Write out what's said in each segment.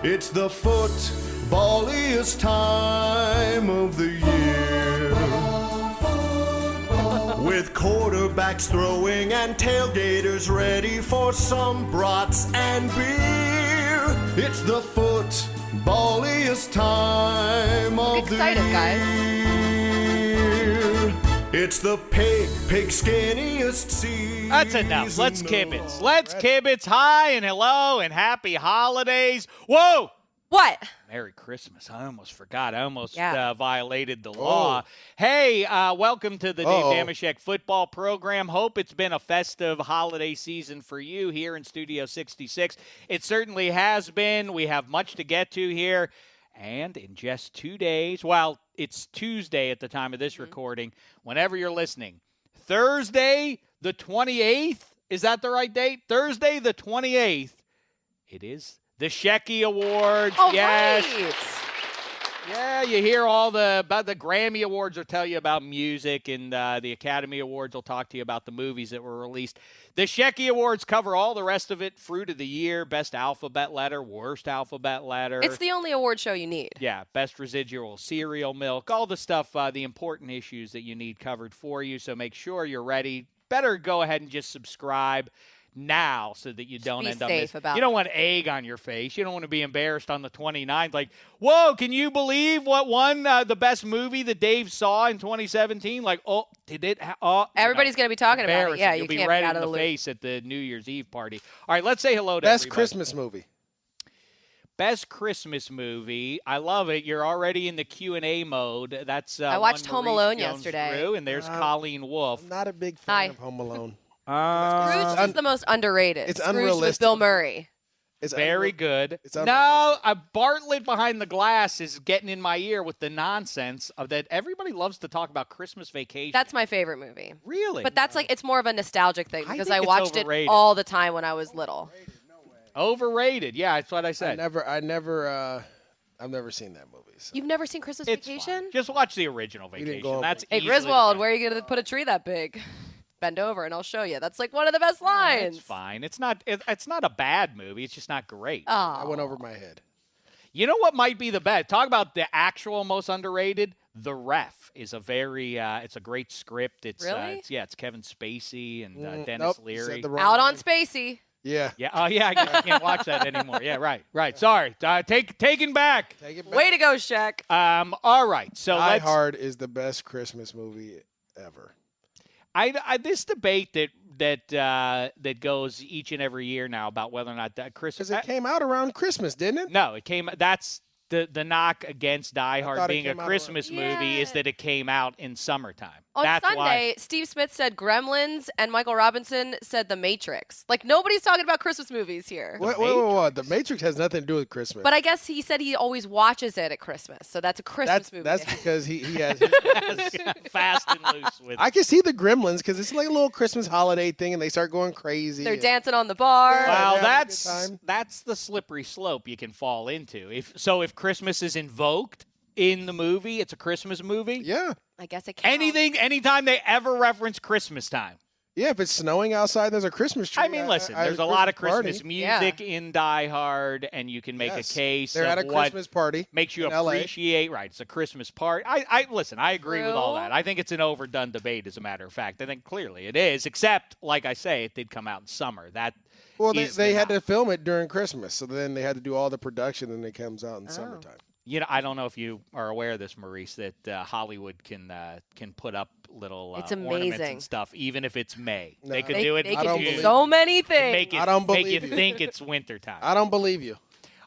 It's the footballiest time of the year. With quarterbacks throwing and tailgaters ready for some brats and beer. It's the footballiest time of the year. Excited, guys. It's the pig skinniest season. That's enough. Let's kibitz. Let's kibitz. Hi and hello and happy holidays. Whoa! What? Merry Christmas. I almost forgot. I almost Yeah. violated the law. Hey, welcome to the Dave Dameshek football program. Hope it's been a festive holiday season for you here in Studio 66. It certainly has been. We have much to get to here. And in just 2 days, well, it's Tuesday at the time of this recording, whenever you're listening, Thursday the 28th, is that the right date? Thursday the 28th, it is the Shek Awards. Oh, yes. right. Yeah, you hear all about the Grammy Awards will tell you about music, and the Academy Awards will talk to you about the movies that were released. The Shek Awards cover all the rest of it. Fruit of the Year, Best Alphabet Letter, Worst Alphabet Letter. It's the only award show you need. Yeah, Best Residual Cereal Milk, all the stuff, the important issues that you need covered for you. So make sure you're ready. Better go ahead and just subscribe now so that you don't end up safe about you don't want egg on your face. You don't want to be embarrassed on the 29th. Like, whoa, can you believe what won the best movie that Dave saw in 2017? Like, oh, did it? Everybody's going to be talking about it. Yeah, You'll you be can't red be out in of the the loop. face at the New Year's Eve party. All right, let's say hello to Best everybody. Christmas movie. Best Christmas movie. I love it. You're already in the Q&A mode. That's I watched one Home Maurice Alone Jones yesterday. drew, and there's Colleen Wolfe. I'm not a big Hi. fan of Home Alone. Scrooge is the most underrated. It's Scrooge with unrealistic. Bill Murray. It's Very good. It's No, unrealistic. Bartlett behind the glass is getting in my ear with the nonsense of that everybody loves to talk about Christmas Vacation. That's my favorite movie. Really? But that's like, it's more of a nostalgic thing I because think I it's watched overrated. it all the time when I was little. Overrated. Yeah, that's what I said. I've never seen that movie. So. You've never seen Christmas It's Vacation? fine. Just watch the original didn't Vacation. go over That's Hey, easily the Griswold, best. where are you going to put a tree that big? Bend over and I'll show you. That's like one of the best lines. It's fine. It's not a bad movie. It's just not great. I Oh. went over my head. You know what might be the best? Talk about the actual most underrated. The Ref is a very it's a great script. It's Really? It's Kevin Spacey and Dennis Nope, Leary. said the wrong Out on name. Spacey. Yeah. Yeah. Oh, yeah. I can't watch that anymore. Yeah. Right. Sorry. Taken back. Take it back. Way to go, Shek. All right. So Die let's. Hard is the best Christmas movie ever. This debate that goes each and every year now about whether or not that Christmas. Because it came out around Christmas, didn't it? No, it came. That's the knock against Die Hard thought it being a came out Christmas movie is Yeah. that it came out in summertime. On That's Sunday, why. Steve Smith said Gremlins and Michael Robinson said The Matrix. Like, nobody's talking about Christmas movies here. What? The Matrix has nothing to do with Christmas. But I guess he said he always watches it at Christmas. So that's a Christmas movie. That's because he has. Fast and loose with. I can see the Gremlins because it's like a little Christmas holiday thing, and they start going crazy. They're and- dancing on the bar. Yeah. Well, having a good time. that's the slippery slope you can fall into. If Christmas is invoked in the movie, it's a Christmas movie. Yeah. I guess it counts. Anytime they ever reference Christmas time. Yeah, if it's snowing outside, there's a Christmas tree. I mean, listen, there's a lot of Christmas music in Die Hard, and you can make a case They're of at a what Christmas party. makes you in LA. appreciate. Right, it's a Christmas party. I listen. I agree with all True. that. I think it's an overdone debate, as a matter of fact. I think clearly it is. Except, like I say, it did come out in summer. Well, is they the had to knock. film it during Christmas, so then they had to do all the production, and it comes out in summertime. You know, I don't know if you are aware of this, Maurice, that Hollywood can put up little It's ornaments amazing. and stuff, even if it's May. No. They could They, do it. they I can don't do believe so it. many and things. make it, I don't make you believe you. think it's wintertime. I don't believe you.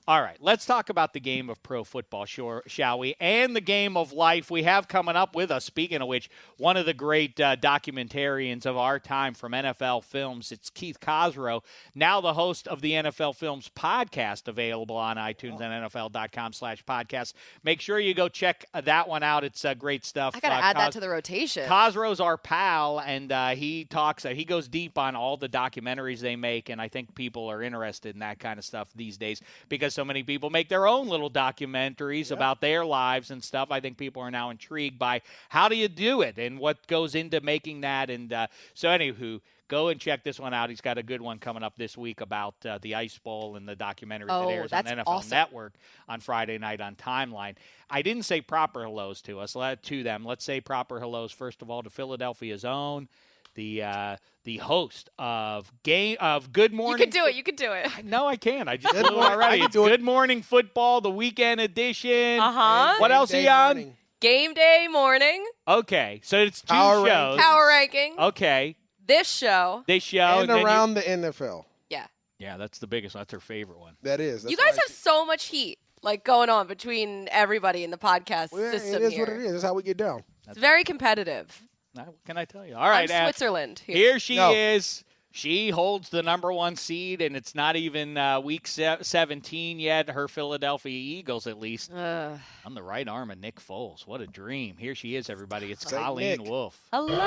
All right, let's talk about the game of pro football, shall we? And the game of life we have coming up with us. Speaking of which, one of the great documentarians of our time from NFL Films, it's Keith Cossrow, now the host of the NFL Films podcast, available on iTunes and NFL.com/podcast. Make sure you go check that one out. It's great stuff. I got to add that to the rotation. Cossrow's our pal, and he talks. He goes deep on all the documentaries they make, and I think people are interested in that kind of stuff these days because because so many people make their own little documentaries about their lives and stuff. I think people are now intrigued by how do you do it and what goes into making that. And so anywho, go and check this one out. He's got a good one coming up this week about the Ice Bowl and the documentary that airs on NFL Network on Friday night on Timeline. I didn't say proper hellos to us. To them. Let's say proper hellos, first of all, to Philadelphia's own, the host of Good Morning. You can do it. No, I can't. I just blew it already. It's Good Morning Football, the weekend edition. What else are you on? Game Day Morning. Okay, so it's two shows. Power ranking. Okay. This show. And around the NFL. Yeah. Yeah, that's the biggest one. That's her favorite one. That is. You guys have so much heat going on between everybody in the podcast system. It is what it is. That's how we get down. It's very competitive. What can I tell you? All right, I'm Switzerland. Here she is. She holds the number 1 seed, and it's not even week 17 yet. Her Philadelphia Eagles, at least. On the right arm of Nick Foles. What a dream. Here she is, everybody. It's Colleen Wolfe. Hello.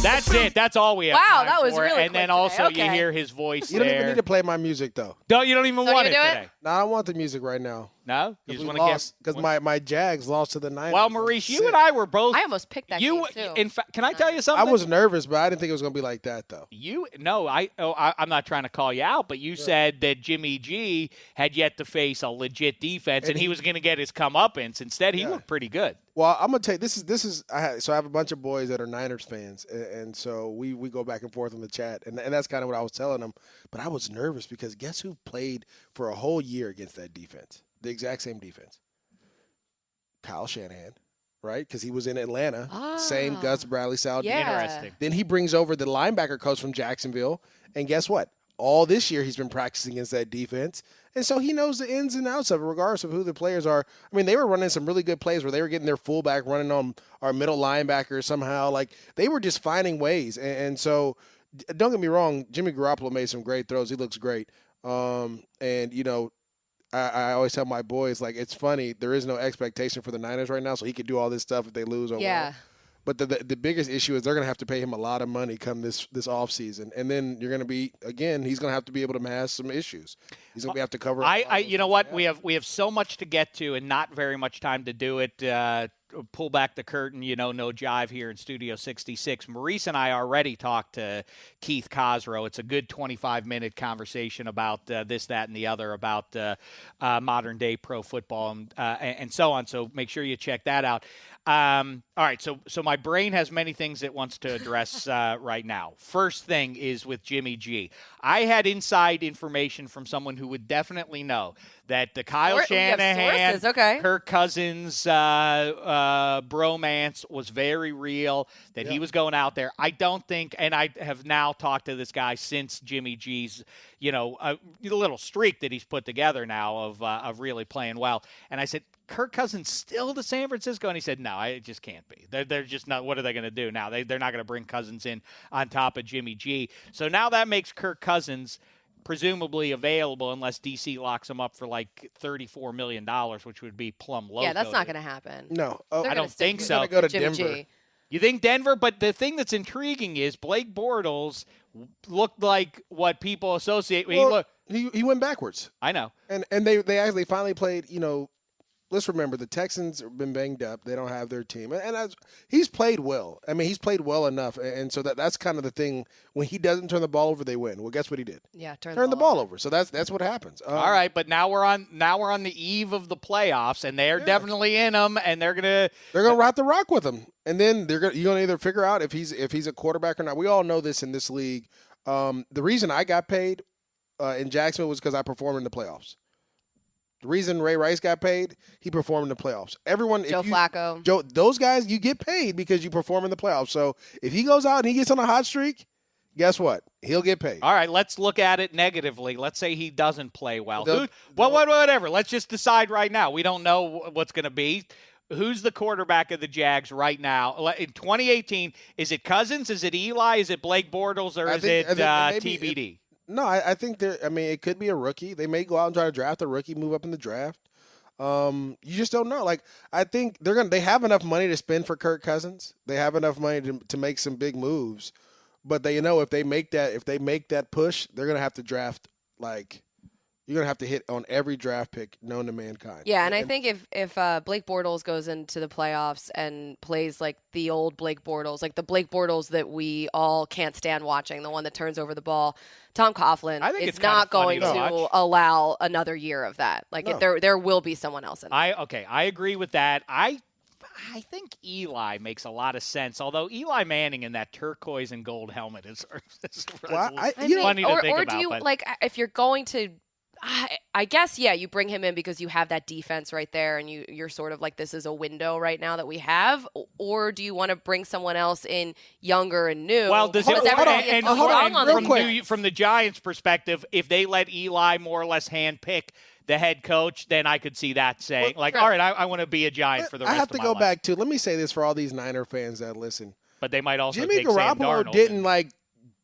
That's it. That's all we have. Wow, time that was for. really And then quick also today. you hear his voice You don't even need to play my music, though. You don't even want it do today. No, I don't want the music right now. No? You just We want lost to because my Jags lost to the Niners. Well, Maurice, you and I were both. I almost picked that game, too. In fact, can I tell you I something? was nervous, but I didn't think it was going to be like that, though. I'm not trying to call you out, but you said that Jimmy G had yet to face a legit defense, and he was going to get his comeuppance. Instead, he looked pretty good. Well, I'm gonna tell you, this is. I have a bunch of boys that are Niners fans, and so we go back and forth in the chat, and that's kind of what I was telling them. But I was nervous because guess who played for a whole year against that defense, the exact same defense? Kyle Shanahan, right? Because he was in Atlanta, same Gus Bradley style. Interesting. Then he brings over the linebacker coach from Jacksonville, and guess what? All this year he's been practicing against that defense. And so he knows the ins and outs of it, regardless of who the players are. I mean, they were running some really good plays where they were getting their fullback running on our middle linebacker somehow. Like, they were just finding ways. And so, don't get me wrong, Jimmy Garappolo made some great throws. He looks great. And, I always tell my boys, it's funny. There is no expectation for the Niners right now, so he could do all this stuff if they lose. Yeah. But the biggest issue is they're going to have to pay him a lot of money come this offseason. And then you're going to be, again, he's going to have to be able to mask some issues. He's going to have to cover. You know what? We have so much to get to and not very much time to do it. Pull back the curtain, no jive here in Studio 66. Maurice and I already talked to Keith Cossrow. It's a good 25-minute conversation about this, that, and the other, about modern-day pro football and so on. So make sure you check that out. All right, so my brain has many things it wants to address right now. First thing is with Jimmy G. I had inside information from someone who would definitely know that the Kyle Shanahan, Kirk Cousins bromance was very real, that he was going out there. I don't think, and I have now talked to this guy since Jimmy G's, a little streak that he's put together now of really playing well. And I said, Kirk Cousins still to San Francisco? And he said, no, it just can't be. They're just not. What are they going to do now? They're not going to bring Cousins in on top of Jimmy G. So now that makes Kirk Cousins presumably available unless DC locks him up for $34 million, which would be plumb low. Yeah, that's not going to happen. No. I don't think so. He's going to go to Jimmy Denver. G. You think Denver? But the thing that's intriguing is Blake Bortles looked like what people associate. He went backwards. I know. And they actually finally played, let's remember the Texans have been banged up. They don't have their team. And he's played well. I mean, he's played well enough. And so that's kind of the thing. When he doesn't turn the ball over, they win. Well, guess what he did? Yeah, turn the ball over. So that's what happens. All right, but now we're on the eve of the playoffs, and they're definitely in them, and they're gonna ride the rock with him. And then you're gonna either figure out if he's a quarterback or not. We all know this in this league. The reason I got paid in Jacksonville was because I performed in the playoffs. The reason Ray Rice got paid, he performed in the playoffs. Joe Flacco. Those guys, you get paid because you perform in the playoffs. So if he goes out and he gets on a hot streak, guess what? He'll get paid. All right, let's look at it negatively. Let's say he doesn't play well. Whatever. Let's just decide right now. We don't know what's going to be. Who's the quarterback of the Jags right now? In 2018, is it Cousins? Is it Eli? Is it Blake Bortles? Or is it TBD? No, I think it could be a rookie. They may go out and try to draft a rookie, move up in the draft. You just don't know. I think they have enough money to spend for Kirk Cousins. They have enough money to make some big moves. But if they make that push, they're gonna have to draft like you're going to have to hit on every draft pick known to mankind. Yeah, and I think if Blake Bortles goes into the playoffs and plays like the old Blake Bortles, like the Blake Bortles that we all can't stand watching, the one that turns over the ball, Tom Coughlin is not going to allow another year of that. Like there will be someone else in there. I agree with that. I think Eli makes a lot of sense, although Eli Manning in that turquoise and gold helmet is funny to think about. Or do you, like, if you're going to – I guess, yeah, you bring him in because you have that defense right there and you're sort of like, this is a window right now that we have. Or do you want to bring someone else in younger and new? Well, from the Giants' perspective, if they let Eli more or less handpick the head coach, then I could see that saying, all right, I want to be a Giant for the rest of my life. I have to go back to, let me say this for all these Niner fans that listen. But they might also Jimmy take Sam Garappolo Darnold. didn't, like,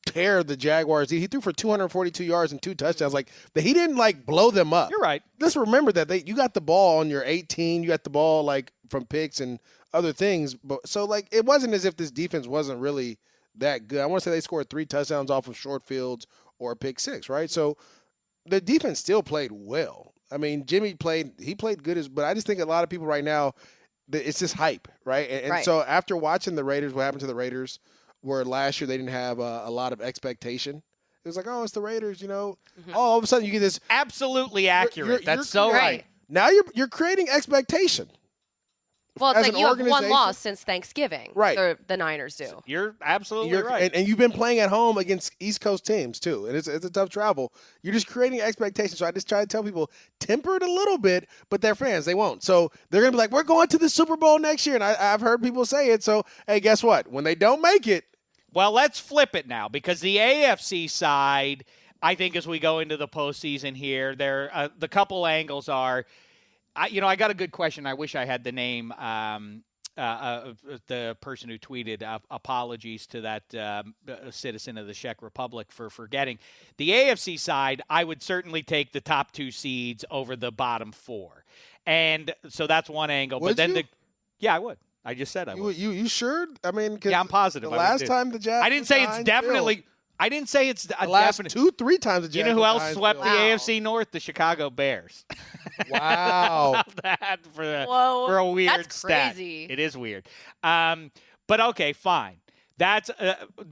tear the Jaguars. He threw for 242 yards and 2 touchdowns. Like, he didn't, like, blow them up. You're right. Just remember that you got the ball on your 18. You got the ball, like, from picks and other things. But so, like, it wasn't as if this defense wasn't really that good. I want to say they scored 3 touchdowns off of short fields or a pick 6, right? So the defense still played well. I mean, Jimmy played good, but I just think a lot of people right now, it's just hype, right? And so after watching the Raiders, what happened to the Raiders, where last year they didn't have a lot of expectation. It was like, oh, it's the Raiders, you know. Mm-hmm. Oh, all of a sudden you get this. Absolutely accurate. That's so right. Now you're creating expectation. Well, it's like you have one loss since Thanksgiving. Right. The Niners do. You're absolutely right. And you've been playing at home against East Coast teams, too. And it's a tough travel. You're just creating expectations. So I just try to tell people, temper it a little bit, but they're fans. They won't. So they're going to be like, we're going to the Super Bowl next year. And I've heard people say it. So, hey, guess what? When they don't make it. Well, let's flip it now, because the AFC side, I think as we go into the postseason here, the couple angles are – I got a good question. I wish I had the name the person who tweeted. Apologies to that citizen of the Czech Republic for forgetting. The AFC side, I would certainly take the top 2 seeds over the bottom 4. And so that's one angle. Would you? Yeah, I would. I just said I would. You sure? I mean, yeah, I'm positive. The last time the Jets, I didn't say it's definitely. I didn't say it's the last 2-3 times the Jets. You know who else swept the AFC North? The Chicago Bears. Wow. That for a weird that's stat. Crazy. It is weird. But okay, fine. That's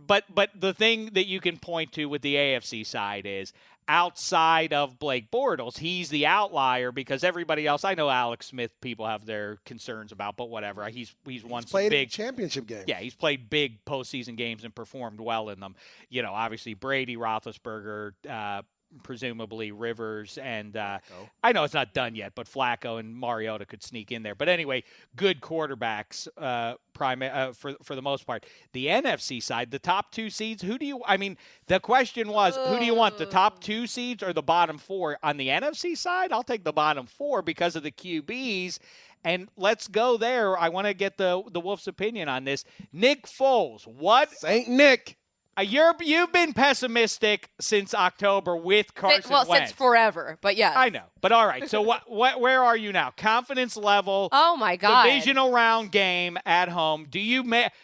but the thing that you can point to with the AFC side is outside of Blake Bortles, he's the outlier because everybody else, I know Alex Smith, people have their concerns about, but whatever. He's won some played big championship games. Yeah, he's played big postseason games and performed well in them. You know, obviously Brady, Roethlisberger, presumably Rivers, and I know it's not done yet, but Flacco and Mariota could sneak in there. But anyway, good quarterbacks for the most part. The NFC side, the top 2 seeds, the question was, who do you want, the top 2 seeds or the bottom 4? On the NFC side, I'll take the bottom 4 because of the QBs. And let's go there. I want to get the Wolf's opinion on this. Nick Foles, what? Saint Nick. You've been pessimistic since October with Carson Wentz. Since forever, but yes. I know. But all right, so where are you now? Confidence level. Oh, my God. Divisional round game at home.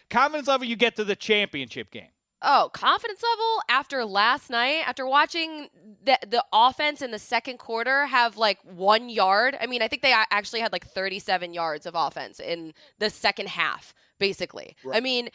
Confidence level, you get to the championship game. Oh, confidence level after last night, after watching the offense in the second quarter have like 1 yard. I mean, I think they actually had like 37 yards of offense in the second half, basically. Right. I mean,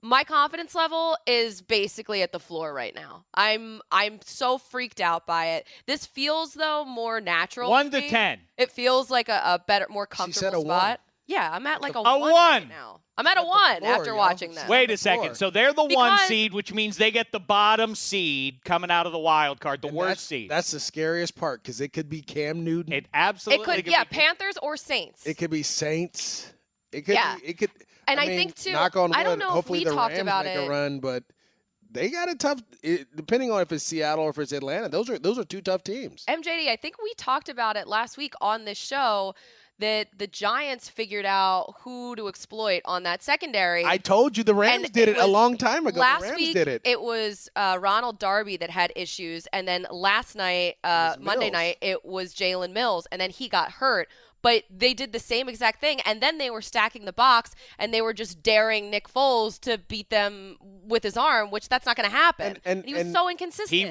my confidence level is basically at the floor right now. I'm so freaked out by it. This feels, though, more natural. 1 to 10. It feels like a better, more comfortable spot. 1. Yeah, I'm at like a 1 right now. I'm at a 1 after watching this. Wait a second. So they're the 1 seed, which means they get the bottom seed coming out of the wild card, the worst seed. That's the scariest part because it could be Cam Newton. It absolutely could. Yeah, Panthers or Saints. It could be Saints. It could. Yeah. It could. And I think, too, knock on wood, I don't know hopefully if we talked Rams about make it. A run, but they got a tough. Depending on if it's Seattle or if it's Atlanta, those are 2 tough teams. MJD, I think we talked about it last week on this show that the Giants figured out who to exploit on that secondary. I told you the Rams did it a long time ago. Last the Rams week, did it. It was Ronald Darby that had issues, and then last night, Monday night, it was Jalen Mills, and then he got hurt. But they did the same exact thing, and then they were stacking the box, and they were just daring Nick Foles to beat them with his arm, which that's not going to happen. And he was so inconsistent. He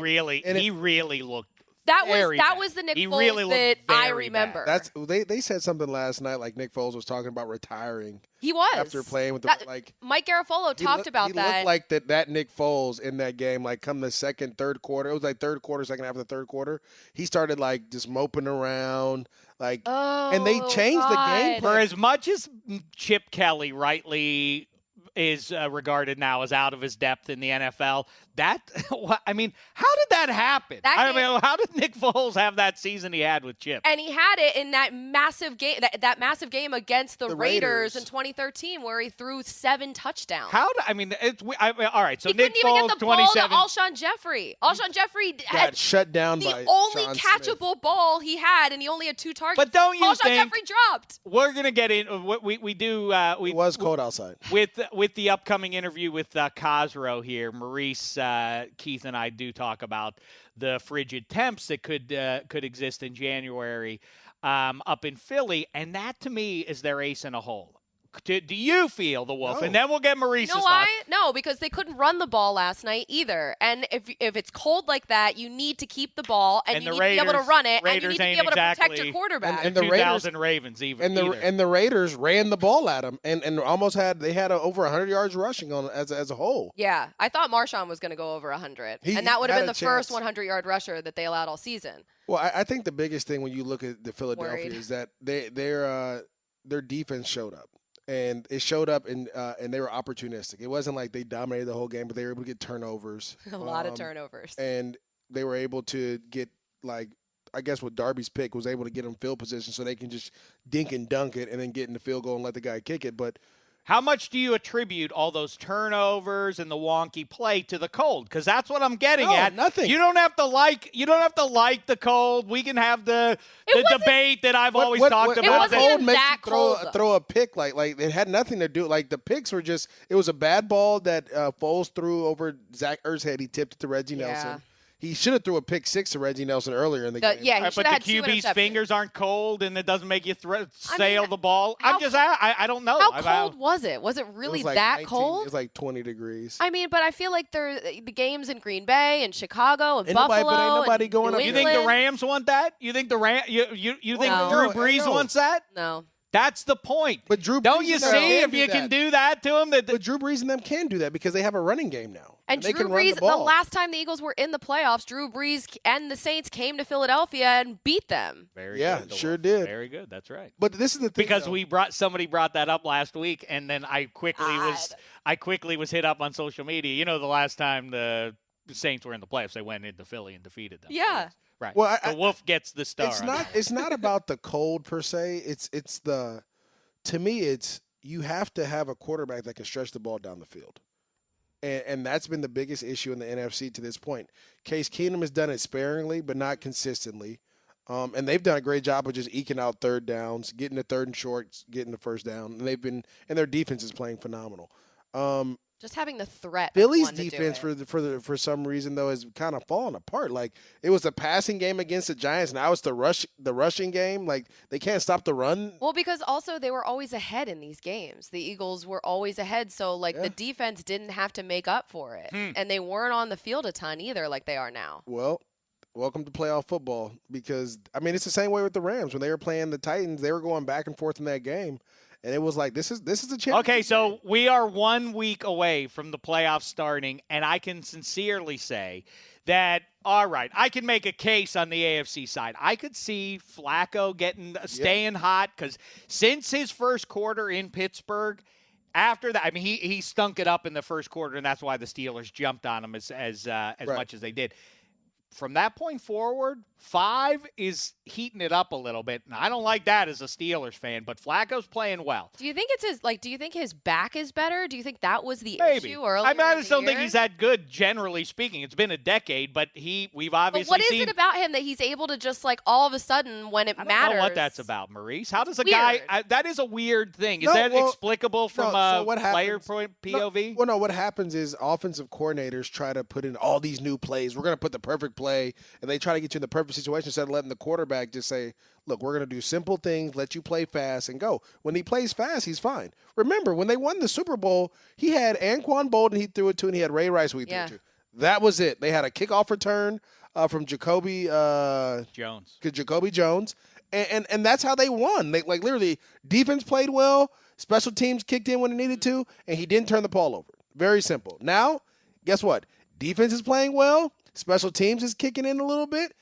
really looked That Very was that bad. was the Nick He Foles really looked that I very remember. bad. They said something last night, like Nick Foles was talking about retiring He was after playing with the That- like. Mike Garafolo talked about he that. looked like that Nick Foles in that game, like come the second, third quarter. It was like third quarter, second half of the third quarter. He started like just moping around, like, and they changed the game God. For plan. as much as Chip Kelly rightly is regarded now as out of his depth in the NFL, I mean, how did that happen? How did Nick Foles have that season he had with Chip? And he had it in that massive game, that massive game against the Raiders in 2013, where he threw 7 touchdowns. All right. So He Nick couldn't even Foles, get the ball to 27. Alshon Jeffrey. Alshon Jeffrey got had shut down the by only Sean catchable Smith. ball he had, and he only had 2 targets. But don't you Alshon think Jeffrey dropped? we're gonna get in? We do. It was cold outside. With the upcoming interview with Cossrow here, Maurice, Keith, and I do talk about the frigid temps that could exist in January up in Philly, and that to me is their ace in a hole. Do you feel the Wolf? No. And then we'll get Maurice's You know thoughts. why? No, because they couldn't run the ball last night either. And if it's cold like that, you need to keep the ball, and you need to be able to run it, and you Raiders need to be ain't able to protect exactly- your quarterback. And the 2000 Ravens even. And the Raiders ran the ball at him and almost had over 100 yards rushing on as a whole. Yeah, I thought Marshawn was going to go over 100, He and that would have had been a the first chance. 100-yard rusher that they allowed all season. Well, I think the biggest thing when you look at the Philadelphia Worried. is that their defense showed up. And it showed up, and they were opportunistic. It wasn't like they dominated the whole game, but they were able to get turnovers. A lot of turnovers. And they were able to get, like, I guess with Darby's pick, was able to get them field position so they can just dink and dunk it and then get in the field goal and let the guy kick it. But how much do you attribute all those turnovers and the wonky play to the cold? Because that's what I'm getting at. Nothing. You don't have to like the cold. We can have the debate that I've always talked It about. wasn't even makes that you cold, though. throw a pick like it had nothing to do. Like the picks were just it was a bad ball that Foles threw over Zach Ertz's head. He tipped it to Reggie Nelson. He should have threw a pick 6 to Reggie Nelson earlier in the game. Yeah, he But should the have had 2 QB's interceptions. fingers aren't cold, and it doesn't make you sail the ball. how I don't know. How cold was it? Was it really It was like that 19 cold? It was like 20 degrees. I mean, but I feel like the games in Green Bay and Chicago and Ain't Buffalo. nobody- but ain't nobody and going New up You there. think the England. Rams want that? You think you think No. Drew No, Brees no. wants that? No. That's the point. But Drew don't Brees you and them see can if do you that. can do that to him? But Drew Brees and them can do that because they have a running game now. And they Drew can run Brees, the ball. last time the Eagles were in the playoffs, Drew Brees and the Saints came to Philadelphia and beat them. Very Yeah, good, sure DeWolf. did. Very good. That's right. But this is the thing. Because though. somebody brought that up last week, and then I quickly was hit up on social media. You know, the last time the Saints were in the playoffs, they went into Philly and defeated them. Yeah. Right. Well, the Wolf gets the star. It's not about the cold per se. To me, it's you have to have a quarterback that can stretch the ball down the field. And that's been the biggest issue in the NFC to this point. Case Keenum has done it sparingly, but not consistently. And they've done a great job of just eking out third downs, getting the third and short, getting the first down. And their defense is playing phenomenal. Just having the threat. of Philly's one to do defense it. for some reason though has kind of fallen apart. Like it was the passing game against the Giants, now it's the rushing game. Like they can't stop the run. Well, because also they were always ahead in these games. The Eagles were always ahead, so the defense didn't have to make up for it. And they weren't on the field a ton either like they are now. Well, welcome to playoff football because it's the same way with the Rams when they were playing the Titans. They were going back and forth in that game. And it was like, this is a chance. Okay, so we are 1 week away from the playoffs starting, and I can sincerely say that, all right, I can make a case on the AFC side. I could see Flacco staying hot because since his first quarter in Pittsburgh, after that, he stunk it up in the first quarter, and that's why the Steelers jumped on him as much as they did. From that point forward, 5 is heating it up a little bit. And I don't like that as a Steelers fan, but Flacco's playing well. Do you think it's do you think his back is better? Do you think that was the Maybe. issue earlier? I just don't think year? he's that good, generally speaking. It's been a decade, but we've obviously But what is seen. it about him that he's able to just all of a sudden when it I don't matters? know what that's about, Maurice. How does a Weird. guy? That is a weird thing. Is No, that well, explicable from so what player happens- point POV? Well, no, what happens is offensive coordinators try to put in all these new plays. We're going to put the perfect play, and they try to get you in the perfect situation instead of letting the quarterback just say, look, we're going to do simple things, let you play fast, and go. When he plays fast, he's fine. Remember, when they won the Super Bowl, he had Anquan Bolden he threw it to, and he had Ray Rice who he threw it to. That was it. They had a kickoff return from Jacoby Jones, and that's how they won. They literally defense played well, special teams kicked in when it needed to, and he didn't turn the ball over. Very simple. Now, guess what? Defense is playing well, special teams is kicking in a little bit,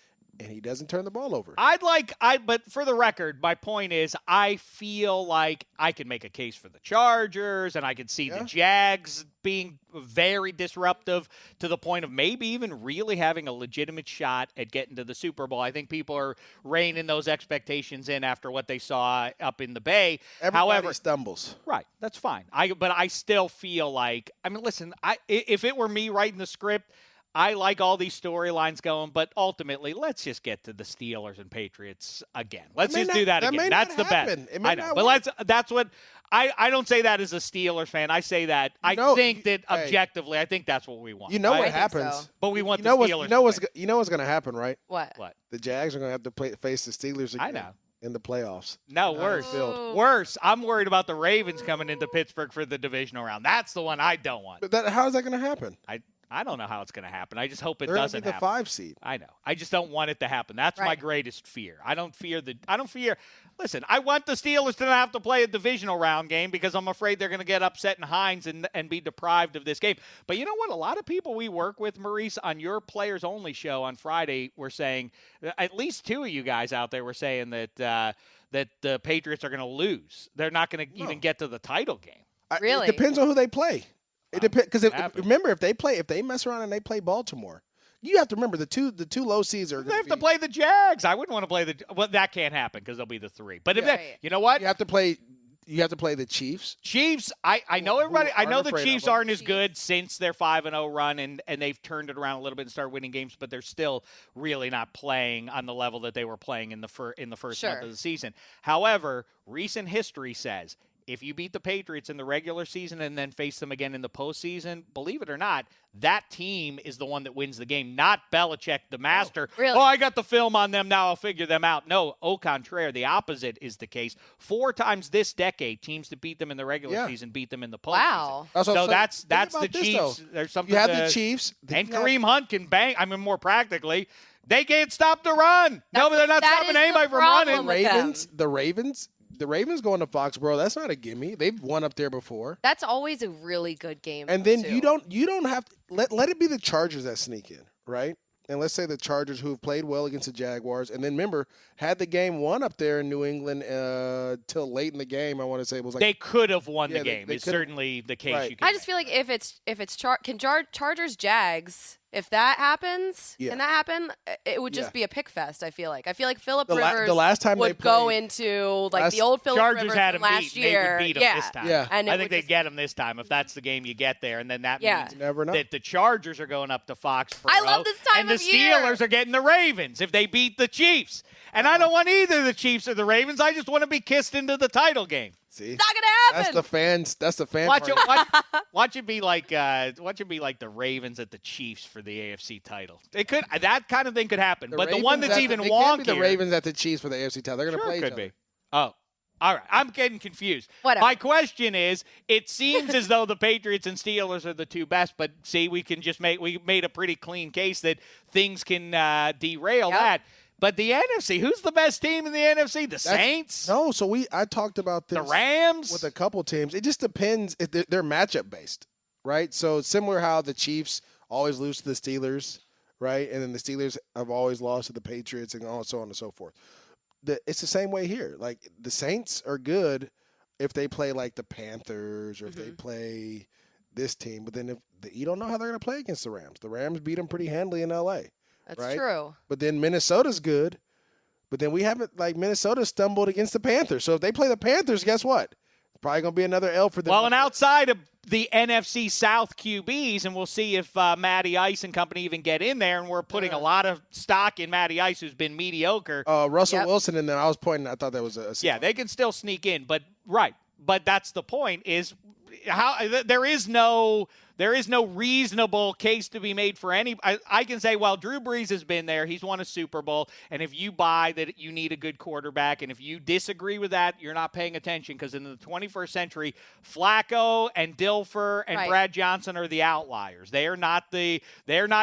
and he doesn't turn the ball over. But for the record, my point is I feel like I can make a case for the Chargers, and I can see the Jags being very disruptive to the point of maybe even really having a legitimate shot at getting to the Super Bowl. I think people are reining those expectations in after what they saw up in the Bay. Everybody stumbles. Right, that's fine. But I still feel like, listen, if it were me writing the script, I like all these storylines going, but ultimately, let's just get to the Steelers and Patriots again. Let's just do that again. That's the bet. I know, but that's what I don't say that as a Steelers fan. I say that I think that objectively, I think that's what we want. You know right? what happens, so. But we want the Steelers. You know what's going to happen, right? What? The Jags are going to have to face the Steelers again. I know. In the playoffs. No, worse. I'm worried about the Ravens coming into Pittsburgh for the divisional round. That's the one I don't want. But how is that going to happen? I don't know how it's going to happen. I just hope it They're doesn't the happen. 5 seed. I know. I just don't want it to happen. That's my greatest fear. I don't fear. Listen, I want the Steelers to not have to play a divisional round game because I'm afraid they're going to get upset in Hines and be deprived of this game. But you know what? A lot of people we work with, Maurice, on your Players Only show on Friday were saying, at least 2 of you guys out there were saying that the Patriots are going to lose. They're not going to even get to the title game. Really? It depends on who they play. It depends because remember if they mess around and they play Baltimore, you have to remember the two low seeds are. They have to play the Jags. I wouldn't want to play that can't happen because they'll be the 3. But if you know what, you have to play the Chiefs. Chiefs. I know everybody. I know the Chiefs aren't as good since their 5-0 run and they've turned it around a little bit and started winning games, but they're still really not playing on the level that they were playing in the first month of the season. However, recent history says, if you beat the Patriots in the regular season and then face them again in the postseason, believe it or not, that team is the one that wins the game, not Belichick, the master. Really? Oh, I got the film on them now. I'll figure them out. No, au contraire, the opposite is the case. 4 times this decade, teams that beat them in the regular season beat them in the postseason. Wow. So that's the Chiefs. There's something. You have the Chiefs. And Kareem Hunt can bang. More practically, they can't stop the run. No, but they're not stopping anybody from running. The Ravens going to Foxborough, that's not a gimme. They've won up there before. That's always a really good game. And then you don't have to let it be the Chargers that sneak in, right? And let's say the Chargers who have played well against the Jaguars, and then remember, had the game won up there in New England till late in the game, I want to say it was like they could have won the game. It's certainly the case. Right. You can I just feel like if it's Chargers Jags, if that happens, can that happen? It would just be a pick fest. I feel like Phillip Rivers the last time would go into the old Phillip Chargers Rivers had him last year. They would beat him this time. Yeah. And I think they get him this time if that's the game you get there, and then that means never know. that the Chargers are going up to Foxborough. I love this time and of the year. Steelers are getting the Ravens if they beat the Chiefs. And I don't want either the Chiefs or the Ravens. I just want to be kissed into the title game. See, it's not gonna happen. That's the fan. Watch it be like the Ravens at the Chiefs for the AFC title. It could that kind of thing could happen. But the one that's even wonkier, be the Ravens at the Chiefs for the AFC title. They're going to play each other. Be. Oh. All right, I'm getting confused. Whatever. My question is, it seems as though the Patriots and Steelers are the 2 best, but see, we made a pretty clean case that things can derail that. But the NFC, who's the best team in the NFC? The Saints? No, so I talked about this. The Rams? With a couple teams. It just depends. They're matchup based, right? So similar how the Chiefs always lose to the Steelers, right? And then the Steelers have always lost to the Patriots and so on and so forth. It's the same way here. Like the Saints are good if they play like the Panthers or if they play this team. But then you don't know how they're going to play against the Rams. The Rams beat them pretty handily in L.A. That's true. But then Minnesota's good. But then we haven't, Minnesota stumbled against the Panthers. So if they play the Panthers, guess what? It's probably going to be another L for them. Well, and outside of the NFC South QBs, and we'll see if Matty Ice and company even get in there, and we're putting a lot of stock in Matty Ice, who's been mediocre. Russell Wilson in there, I was pointing, I thought that was a yeah, they can still sneak in. But that's the point is how there is no there is no reasonable case to be made for any. I can say, well, Drew Brees has been there. He's won a Super Bowl. And if you buy that you need a good quarterback, and if you disagree with that, you're not paying attention, because in the 21st century, Flacco and Dilfer and Brad Johnson are the outliers. They are not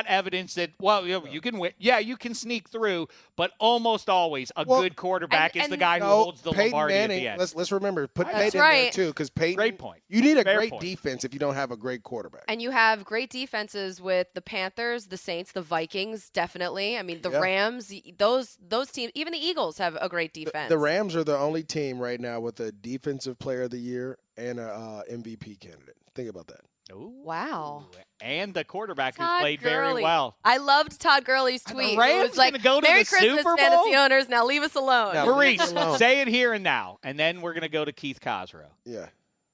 evidence that, well, you can win. Yeah, you can sneak through, but almost always a good quarterback is the guy who holds the Peyton Lombardi Manning, at the end. Let's remember, put That's Peyton in there too, because Peyton. Great point. You need a Fair great point. defense if you don't have a great quarterback. And you have great defenses with the Panthers, the Saints, the Vikings, definitely. I mean, the Rams, those teams, even the Eagles have a great defense. The Rams are the only team right now with a Defensive Player of the Year and a MVP candidate. Think about that. Ooh. Wow. And the quarterback who's Todd played Gurley. very well. I loved Todd Gurley's tweet. The Rams It was like, gonna go to Merry the Christmas, Super Bowl? fantasy owners. Now leave us alone. Now, Maurice, alone. say it here and now, and then we're going to go to Keith Cossrow. Yeah.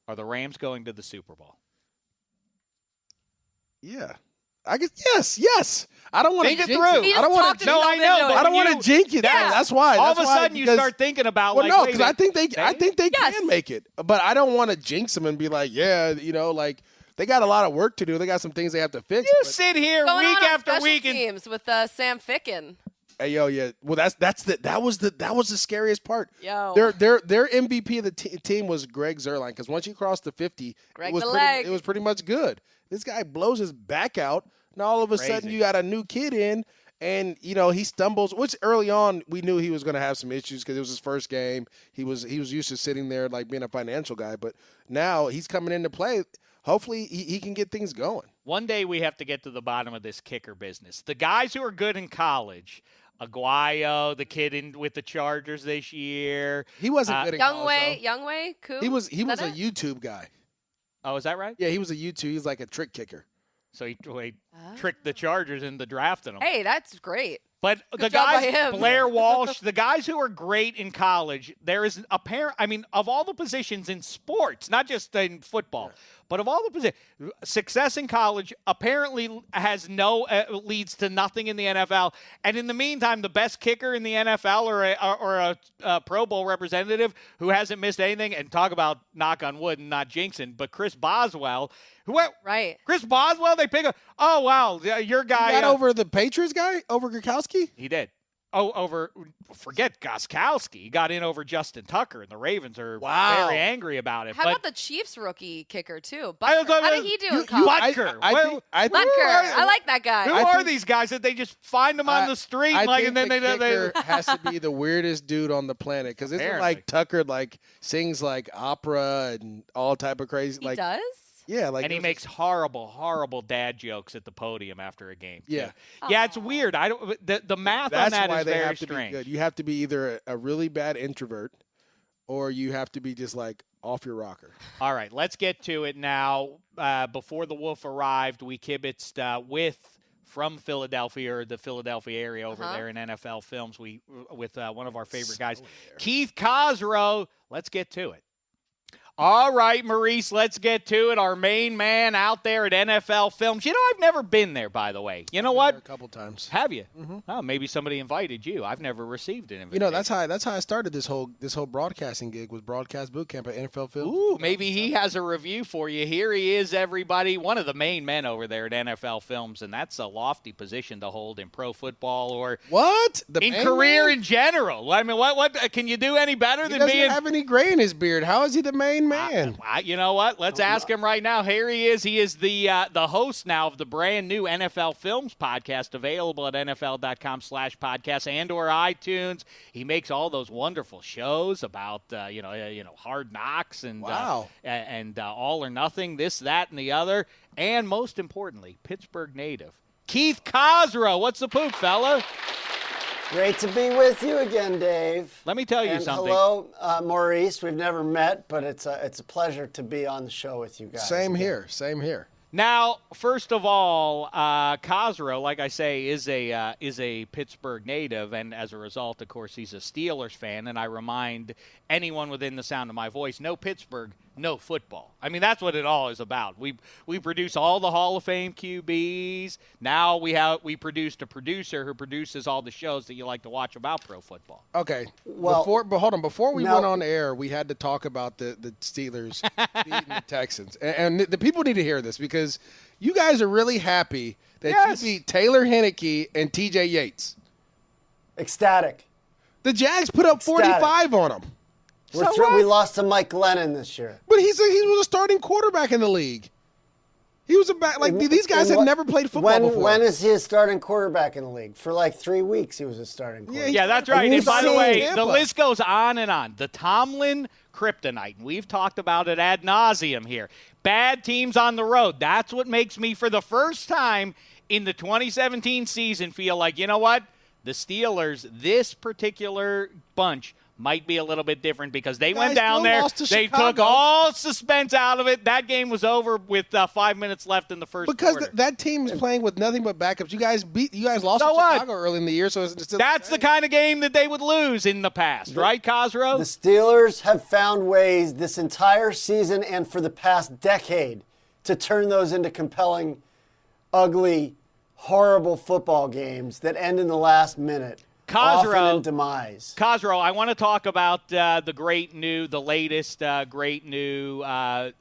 Are the Rams going to the Super Bowl? Yeah. I guess yes. I don't want to Think it jinx through. it. He I don't just want talked to. No, I know, but I don't when want to jinx it. Yeah. That's why. All of That's a why, sudden you because- start thinking about, Well, like, no, wait, because I think they Yes. can make it, but I don't want to jinx them and be like, like they got a lot of work to do. They got some things they have to fix. you but- sit here Going week on after special week and teams with Sam Ficken. Hey, yeah. Well, that was the scariest part. Yo. Their MVP of the team was Greg Zuerlein, because once you crossed the 50, Greg it was the pretty, leg. it was pretty much good. This guy blows his back out. Now all of a sudden Crazy. you got a new kid in, and he stumbles. Which early on we knew he was going to have some issues because it was his first game. He was used to sitting there like being a financial guy, but now he's coming into play. Hopefully he can get things going. one day we have to get to the bottom of this kicker business. The guys who are good in college, Aguayo, the kid with the Chargers this year. He wasn't good in college, though. Youngway, Koo. He was Is a that it? YouTube guy. Oh, is that right? Yeah, he was a YouTube. He's like a trick kicker. So he tricked the Chargers into drafting him. Hey, that's great. But the job by guys, him. Blair Walsh, the guys who are great in college, there is of all the positions in sports, not just in football, but of all the positions, success in college apparently has leads to nothing in the NFL. And in the meantime, the best kicker in the NFL or a Pro Bowl representative who hasn't missed anything, and talk about knock on wood and not jinxing, but Chris Boswell. Right. Chris Boswell, they pick up. Oh, wow, your guy. He got over the Patriots guy, over Gronkowski? He did. Forget Goskowski. He got in over Justin Tucker, and the Ravens are very angry about it. How but about the Chiefs rookie kicker, too? Butker. How did he do in college? Butker. I think Butker. I like that guy. Who are these guys that they just find them on the street, I think and then the they kicker has to be the weirdest dude on the planet, because isn't Apparently. like Tucker sings like opera and all type of crazy He does? Yeah, and he makes horrible dad jokes at the podium after a game. Yeah. Yeah, it's weird. I don't. The math That's on that why is they very have to strange. be good. You have to be either a really bad introvert, or you have to be just like off your rocker. All right, let's get to it now. Before the Wolf arrived, we kibitzed from Philadelphia, or the Philadelphia area over there in NFL Films. With one of our favorite guys, Keith Cossrow. Let's get to it. All right, Maurice, let's get to it. Our main man out there at NFL Films. You know, I've never been there, by the way. You know what? A couple times. Have you? Mm-hmm. Oh, maybe somebody invited you. I've never received an invitation. You know, that's how I started this whole broadcasting gig, was Broadcast Boot Camp at NFL Films. Ooh, maybe he has a review for you. Here he is, everybody. One of the main men over there at NFL Films, and that's a lofty position to hold in pro football or what? In career in general. I mean, what can you do any better He than doesn't being? have any gray in his beard. How is he the main man? You know what? Let's ask him right now. Here he is. He is the host now of the brand new NFL Films podcast, available at NFL.com/podcast and or iTunes. He makes all those wonderful shows about Hard Knocks and All or Nothing, this, that, and the other, and most importantly, Pittsburgh native Keith Cossrow. What's the poop, fella? Great to be with you again, Dave. Let me tell you and something. Hello, Maurice. We've never met, but it's a pleasure to be on the show with you guys. Same here. Now, first of all, Cossrow, like I say, is a Pittsburgh native, and as a result, of course, he's a Steelers fan. And I remind anyone within the sound of my voice, no Pittsburgh, no football. I mean, that's what it all is about. We produce all the Hall of Fame QBs. Now we produced a producer who produces all the shows that you like to watch about pro football. Okay. Well, hold on. Before we no. went on air, we had to talk about the Steelers beating the Texans. And the people need to hear this because you guys are really happy that you beat Taylor Heineke and TJ Yates. Ecstatic. The Jags put up 45 on them. We lost to Mike Glennon this year. But he was a starting quarterback in the league. He was these guys had never played football before. When is he a starting quarterback in the league? For like 3 weeks, he was a starting quarterback. Yeah, that's right. And by the way, Tampa. the list goes on and on. The Tomlin kryptonite. And we've talked about it ad nauseum here. Bad teams on the road. That's what makes me, for the first time in the 2017 season, feel like, you know what? The Steelers, this particular bunch, might be a little bit different because they went down there. They took all suspense out of it. That game was over with 5 minutes left in the first quarter. Because that team is playing with nothing but backups. You guys lost to Chicago early in the year, so it's still that's the kind of game that they would lose in the past, right, Cossrow? The Steelers have found ways this entire season and for the past decade to turn those into compelling, ugly, horrible football games that end in the last minute. Often in demise. Cossrow, I want to talk about the latest great new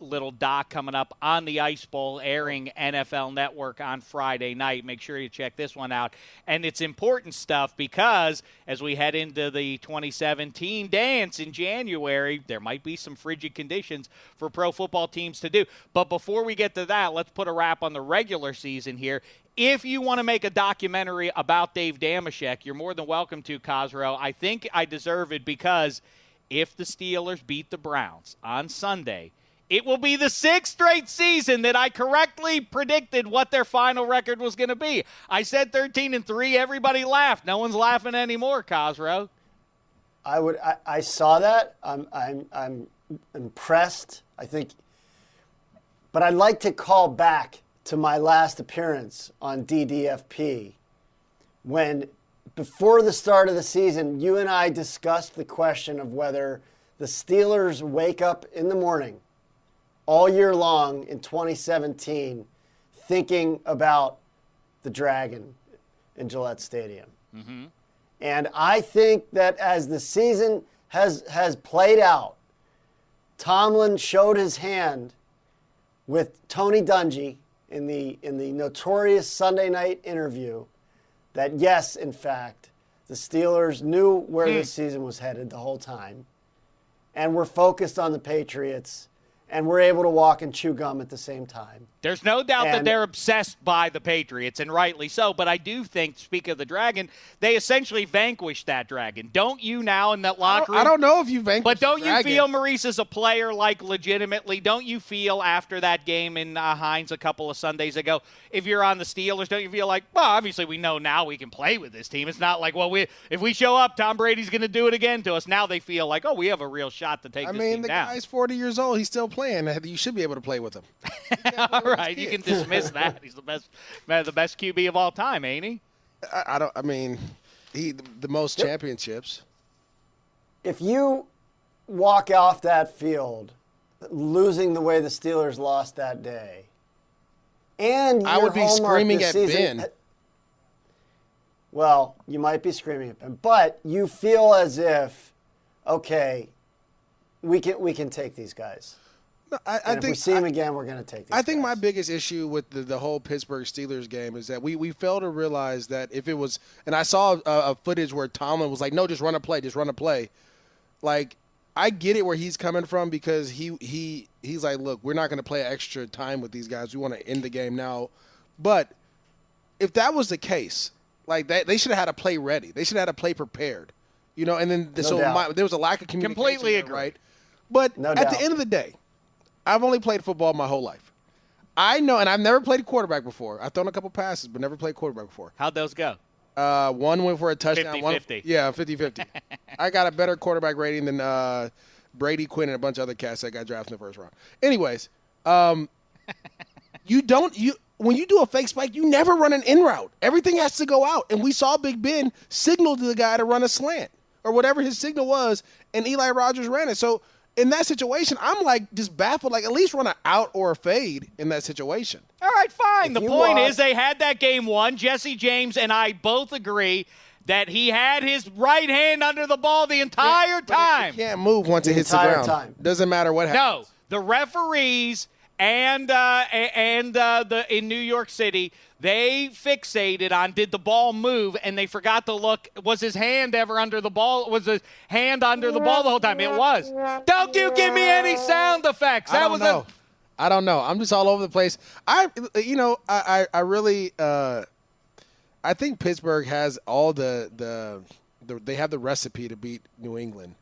little doc coming up on the Ice Bowl, airing NFL Network on Friday night. Make sure you check this one out. And it's important stuff because as we head into the 2017 dance in January, there might be some frigid conditions for pro football teams to do. But before we get to that, let's put a wrap on the regular season here. If you want to make a documentary about Dave Dameshek, you're more than welcome to, Cossrow. I think I deserve it because if the Steelers beat the Browns on Sunday, it will be the 6th straight season that I correctly predicted what their final record was going to be. I said 13-3. Everybody laughed. No one's laughing anymore, Cossrow. I saw that. I'm impressed. I think, but I'd like to call back to my last appearance on DDFP when, before the start of the season, you and I discussed the question of whether the Steelers wake up in the morning all year long in 2017 thinking about the Dragon in Gillette Stadium. Mm-hmm. And I think that as the season has played out, Tomlin showed his hand with Tony Dungy in the notorious Sunday night interview that, yes, in fact, the Steelers knew where this season was headed the whole time and were focused on the Patriots and were able to walk and chew gum at the same time. There's no doubt that they're obsessed by the Patriots, and rightly so. But I do think, speak of the Dragon, they essentially vanquished that Dragon. Don't you now in that locker room? I don't know if you vanquished But don't the Dragon. you feel, Maurice, as a player, like legitimately, don't you feel after that game in Hines a couple of Sundays ago, if you're on the Steelers, don't you feel like, well, obviously we know now we can play with this team. It's not like, well, if we show up, Tom Brady's going to do it again to us. Now they feel like, oh, we have a real shot to take this team down. The guy's 40 years old. He's still playing. You should be able to play with him. All right, you can dismiss that. He's the best QB of all time, ain't he? The most championships. If you walk off that field losing the way the Steelers lost that day, and I would be screaming at Ben. Well, you might be screaming at Ben, but you feel as if, okay, we can take these guys. I think if we see him again, we're going to take these I think guys. my biggest issue with the whole Pittsburgh Steelers game is that we fail to realize that if it was – and I saw a footage where Tomlin was like, no, just run a play. Like, I get it where he's coming from because he's like, look, we're not going to play extra time with these guys. We want to end the game now. But if that was the case, like they should have had a play ready. They should have had a play prepared. You know, and then there was a lack of communication. Completely there, agree. right? But No at doubt. the end of the day, I've only played football my whole life. I know, and I've never played a quarterback before. I've thrown a couple passes, but never played quarterback before. How'd those go? One went for a touchdown. 50-50. Yeah, 50-50. I got a better quarterback rating than Brady Quinn and a bunch of other cats that got drafted in the first round. Anyways, when you do a fake spike, you never run an in route. Everything has to go out. And we saw Big Ben signal to the guy to run a slant or whatever his signal was, and Eli Rogers ran it. So in that situation, I'm like just baffled. Like, at least run an out or a fade in that situation. All right, fine. If The you point lost- is they had that game won. Jesse James and I both agree that he had his right hand under the ball the entire time. He can't move once it hits the entire ground. time. Doesn't matter what happens. No, the referees and the in New York City, they fixated on did the ball move, and they forgot to look. Was his hand ever under the ball? Was his hand under the ball the whole time? It was. Don't you give me any sound effects. I don't know. I'm just all over the place. I really I think Pittsburgh has all they have the recipe to beat New England.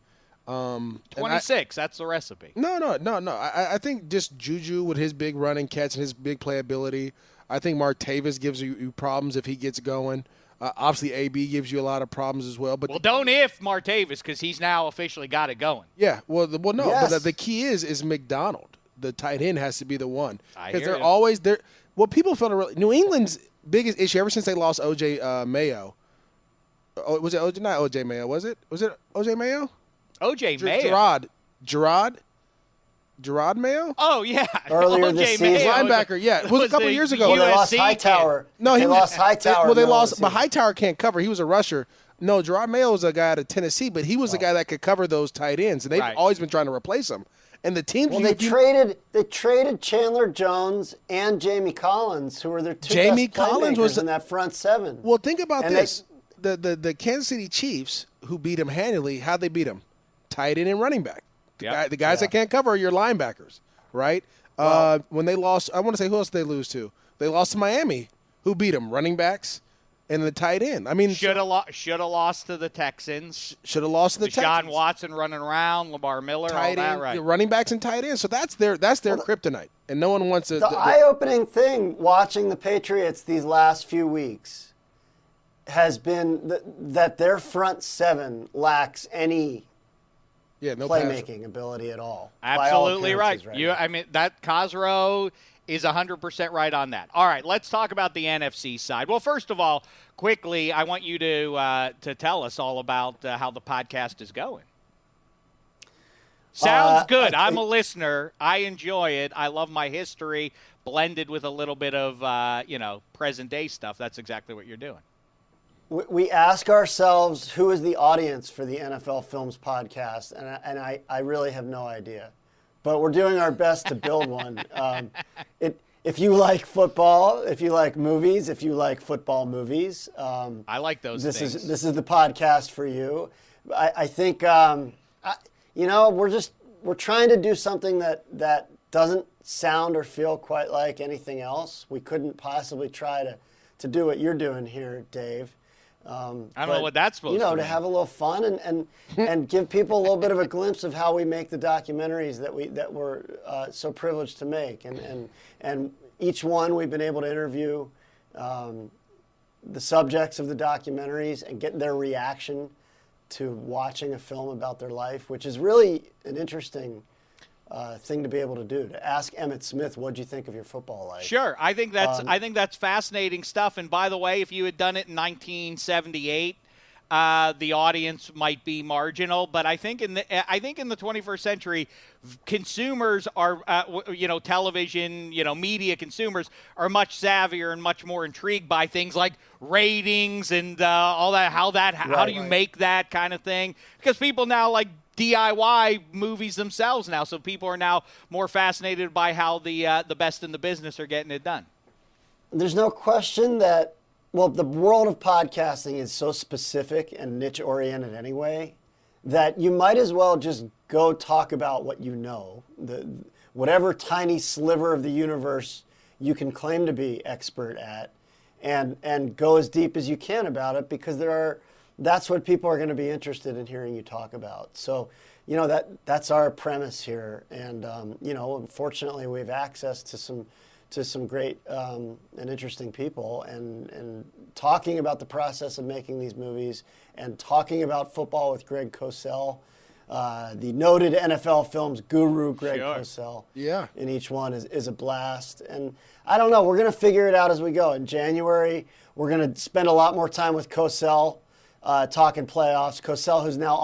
26. That's the recipe. No. I think just Juju with his big run and catch and his big playability. I think Martavis gives you problems if he gets going. Obviously, AB gives you a lot of problems as well. But Don't if Martavis, because he's now officially got it going. Yeah. Well, no. Yes. But the key is McDonald. The tight end has to be the one because they're you. always there. What people feel New England's biggest issue ever since they lost OJ Mayo. Was it OJ? Not OJ Mayo. Was it OJ Mayo? OJ Mayo. Gerard Mayo? Oh, yeah. Earlier OJ this Mayo. season. Linebacker, yeah. It was a couple the years ago. Well, they lost USC Hightower. No, they lost Hightower. Well, they middle of lost, the but season. Hightower can't cover. He was a rusher. No, Gerard Mayo was a guy out of Tennessee, but he was the guy that could cover those tight ends, and they've Right. always been trying to replace him. And the teams, Well, they traded Chandler Jones and Jamie Collins, who were their two Jamie best Collins playmakers was in that front seven. Well, think about And this: the Kansas City Chiefs, who beat him handily, how'd they beat him? Tight end and running back. Yep. The guys that can't cover are your linebackers, right? When they lost, I want to say who else did they lose to? They lost to Miami. Who beat them? Running backs and the tight end. I mean, Should have lost to the Texans. should have lost to the Deshaun Texans. Watson running around, Lamar Miller, all Tight that, end, right? running backs and tight ends. So that's their kryptonite, and no one wants to. The eye-opening thing watching the Patriots these last few weeks has been that their front seven lacks any no playmaking ability at all. by all Absolutely right. appearances now. That Cossrow is 100% right on that. All right, let's talk about the NFC side. Well, first of all, quickly, I want you to tell us all about how the podcast is going. Sounds good. I'm a listener. I enjoy it. I love my history blended with a little bit of present day stuff. That's exactly what you're doing. We ask ourselves who is the audience for the NFL Films podcast, and I really have no idea. But we're doing our best to build one. If you like football, if you like movies, if you like football movies, I like those this things. is the podcast for you. I think we're trying to do something that doesn't sound or feel quite like anything else. We couldn't possibly try to do what you're doing here, Dave. I don't know what that's supposed to to mean. have a little fun and give people a little bit of a glimpse of how we make the documentaries that we're so privileged to make. And each one we've been able to interview the subjects of the documentaries and get their reaction to watching a film about their life, which is really an interesting thing to be able to do. To ask Emmitt Smith, "What'd you think of your football life?" Sure, I think that's fascinating stuff. And by the way, if you had done it in 1978, the audience might be marginal. But I think in the 21st century, consumers are television, media consumers are much savvier and much more intrigued by things like ratings and all that. How do you make that kind of thing? Because people now like DIY movies themselves now, so people are now more fascinated by how the best in the business are getting it done. There's no question that, the world of podcasting is so specific and niche-oriented anyway that you might as well just go talk about what you know, whatever tiny sliver of the universe you can claim to be expert at, and go as deep as you can about it, because that's what people are going to be interested in hearing you talk about. So, that's our premise here. And, unfortunately, we have access to some great and interesting people, and talking about the process of making these movies and talking about football with Greg Cosell, the noted NFL Films guru, Greg Cosell. Yeah. In each one is a blast. And I don't know, we're going to figure it out as we go. In January, we're going to spend a lot more time with Cosell. talking playoffs. Cosell, who's now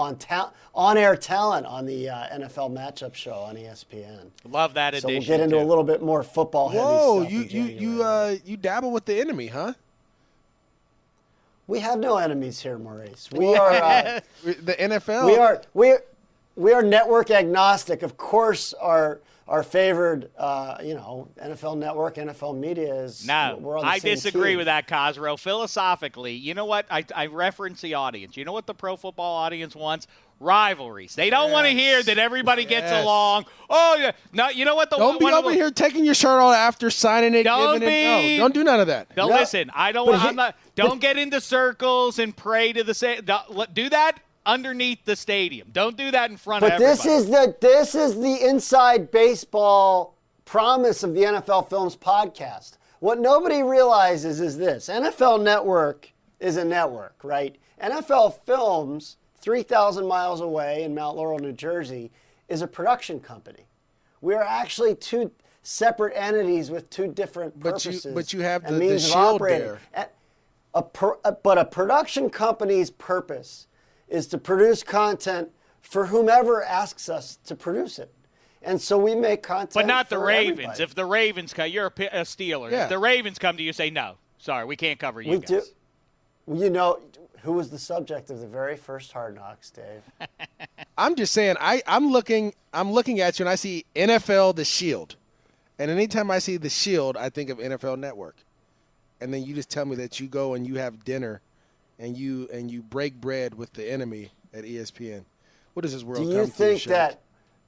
on-air talent on the NFL Matchup Show on ESPN. Love that addition. So we'll get into a little bit more football-heavy Whoa, stuff. you dabble with the enemy, huh? We have no enemies here, Maurice. We are The NFL. We are network agnostic. Of course, our favored, NFL Network, NFL Media is. No, we're on the I same disagree team. with that, Cossrow. Philosophically, you know what? I reference the audience. You know what the pro football audience wants? Rivalries. They don't want to hear that everybody gets along. Oh, yeah. No, you know what? Don't be over here taking your shirt off after signing it. Don't giving it. No, don't do none of that. No, listen. Don't get into circles and pray to the same. Do that underneath the stadium. Don't do that in front of everybody. This is the inside baseball promise of the NFL Films podcast. What nobody realizes is this. NFL Network is a network, right? NFL Films, 3,000 miles away in Mount Laurel, New Jersey, is a production company. We are actually two separate entities with two different purposes. But you have and the means of shield operating. there. But a production company's purpose is to produce content for whomever asks us to produce it. And so we make content But not the for Ravens. everybody. If the Ravens come, you're a Steeler. Yeah. If the Ravens come to you, say, no, sorry, we can't cover you We guys. do. You know, who was the subject of the very first Hard Knocks, Dave? I'm just saying. I'm looking at you and I see NFL The Shield, and anytime I see The Shield, I think of NFL Network. And then you just tell me that you go and you have dinner, and you break bread with the enemy at ESPN. What does this world come to, Shek?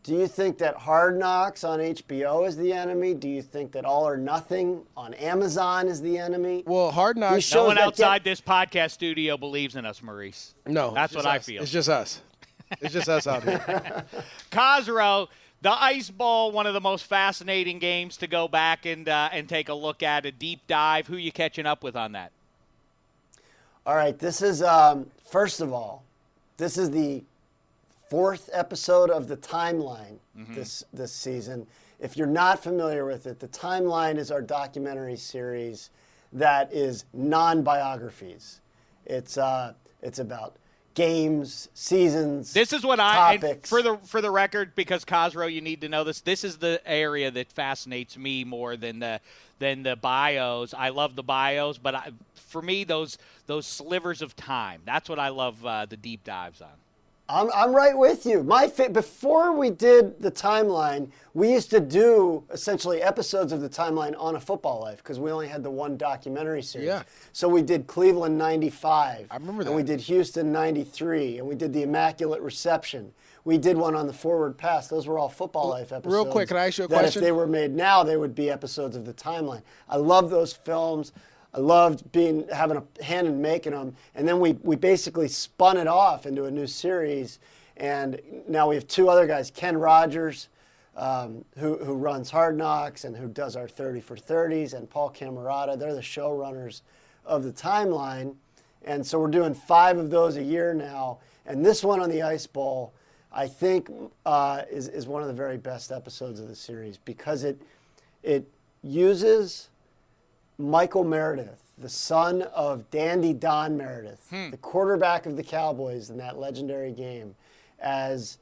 Do you think that Hard Knocks on HBO is the enemy? Do you think that All or Nothing on Amazon is the enemy? Well, Hard Knocks. No one outside this podcast studio believes in us, Maurice. No, That's what I us. feel. It's just us. It's just us out here. Cossrow, the Ice Bowl, one of the most fascinating games to go back and take a look at, a deep dive. Who you catching up with on that? All right, this is, first of all, this is the 4th episode of The Timeline this season. If you're not familiar with it, The Timeline is our documentary series that is non-biographies. It's about games, seasons, This is what topics. for the record, because Cossrow, you need to know this. This is the area that fascinates me more than the bios. I love the bios, but for me, those slivers of time. That's what I love the deep dives on. I'm right with you. Before we did The Timeline, we used to do essentially episodes of The Timeline on A Football Life because we only had the one documentary series. Yeah. So we did Cleveland 95. I remember that. And we did Houston 93. And we did the Immaculate Reception. We did one on the Forward Pass. Those were all Football Life episodes. Real quick, can I ask you a that question? If they were made now, they would be episodes of The Timeline. I love those films. I loved having a hand in making them, and then we basically spun it off into a new series, and now we have 2 other guys, Ken Rogers, who runs Hard Knocks and who does our 30 for 30s, and Paul Camerata. They're the showrunners of The Timeline, and so we're doing 5 of those a year now, and this one on the Ice Bowl, I think, is one of the very best episodes of the series because it uses Michael Meredith, the son of Dandy Don Meredith, the quarterback of the Cowboys in that legendary game, as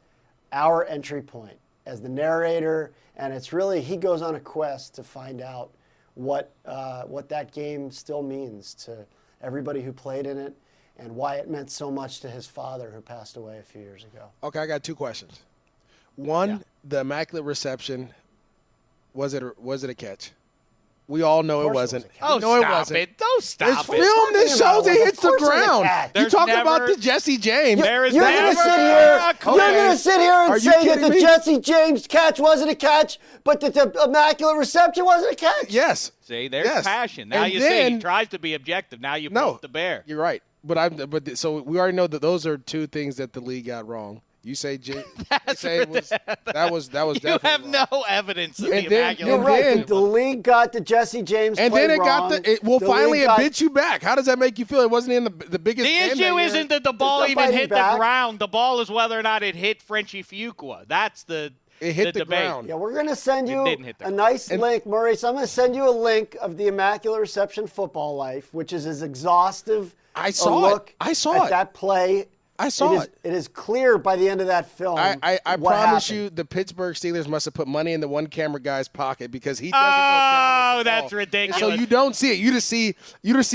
our entry point, as the narrator, and it's really, he goes on a quest to find out what that game still means to everybody who played in it and why it meant so much to his father who passed away a few years ago. Okay, I got 2 questions. One, the Immaculate Reception, was it a catch? We all know it wasn't. Oh, no, stop it wasn't. it. Don't stop There's it. film that shows it hits the Of course it's a ground. catch. You There's talking about never- the Jesse James. There is You're never going to sit here. a You're going to sit here Are and you say that kidding the me? Jesse James catch wasn't a catch, but that the Immaculate Reception wasn't a catch. Yes. See, there's Yes. passion. Now And you see, then- he tries to be objective. Now you No, poke the bear. You're right. So we already know that those are 2 things that the league got wrong. You say that was You definitely have wrong. no evidence of the And then- Immaculate You're right. then- The league got the Jesse James And play then it wrong. got finally it bit you back. How does that make you feel? It wasn't in the biggest The game that issue year. isn't that the ball no even biting hit back. the ground. The ball is whether or not it hit Frenchie Fuqua. That's the It hit the debate. ground. Yeah, we're going to send you didn't hit the a nice link, Maurice. I'm going to send you a link of the Immaculate Reception Football Life, which is as exhaustive I a saw look it. I saw at it. that play. I saw it. It is clear by the end of that film. I what promise happened. you, the Pittsburgh Steelers must have put money in the one camera guy's pocket because he doesn't go down with the that's ball. ridiculous. And so you don't see it. You just see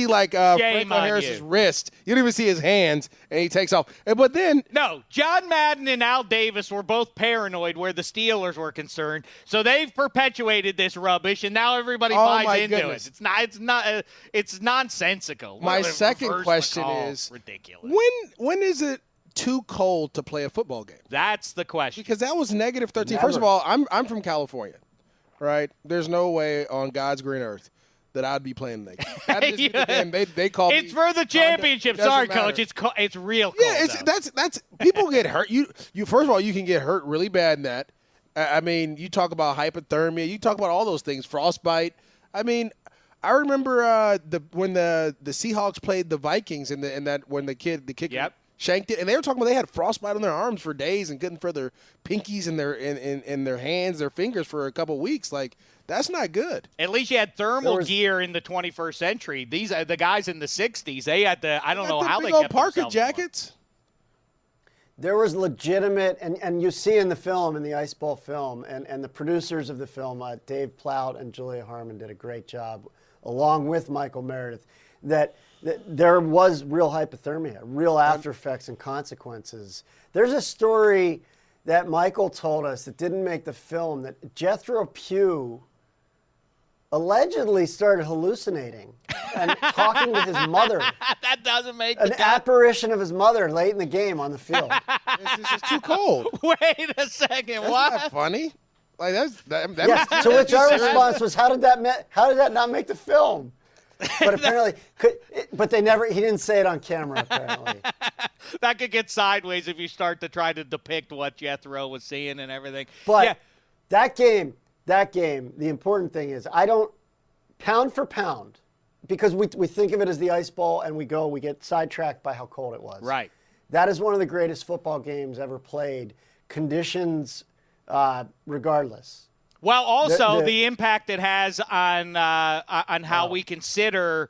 like Franco on Harris's you. wrist. You don't even see his hands, and he takes off. But then No, John Madden and Al Davis were both paranoid where the Steelers were concerned, so they've perpetuated this rubbish, and now everybody my buys into goodness. it. It's nonsensical. My Reverse second the question call. is, ridiculous. when is it too cold to play a football game? That's the question. Because that was negative 13. Never. First of all, I'm from California, right? There's no way on God's green earth that I'd be playing that game. I'd just be the game. They call It's me for the championship. It doesn't Sorry, matter. Coach. It's real cold. Yeah, that's people get hurt. You first of all, you can get hurt really bad in that. I mean, you talk about hypothermia. You talk about all those things. Frostbite. I mean, I remember when the Seahawks played the Vikings and that when the kicker Yep. shanked it, and they were talking about they had frostbite on their arms for days and couldn't feel their pinkies and their hands, their fingers for a couple weeks. Like, that's not good. At least you had thermal There was- gear in the 21st century. These are the guys in the 60s. They had the I don't know how big they old kept parka themselves warm. jackets. There was legitimate, and you see in the film, in the Ice Bowl film, and the producers of the film, Dave Plout and Julia Harmon did a great job, along with Michael Meredith, that there was real hypothermia, real after effects and consequences. There's a story that Michael told us that didn't make the film, that Jethro Pugh allegedly started hallucinating and talking to his mother. That doesn't make An the apparition of his mother late in the game on the field. It's just too cold. Wait a second. That's What? not funny. Like that Yes. To which our response was, "How did that not make the film?" But apparently, but they never. He didn't say it on camera. Apparently, That could get sideways if you start to try to depict what Jethro was seeing and everything. but yeah, that game. The important thing is, I don't pound for pound, because we think of it as the Ice Bowl and we get sidetracked by how cold it was. right. That is one of the greatest football games ever played. Conditions, regardless. Well, also The- the impact it has on how we consider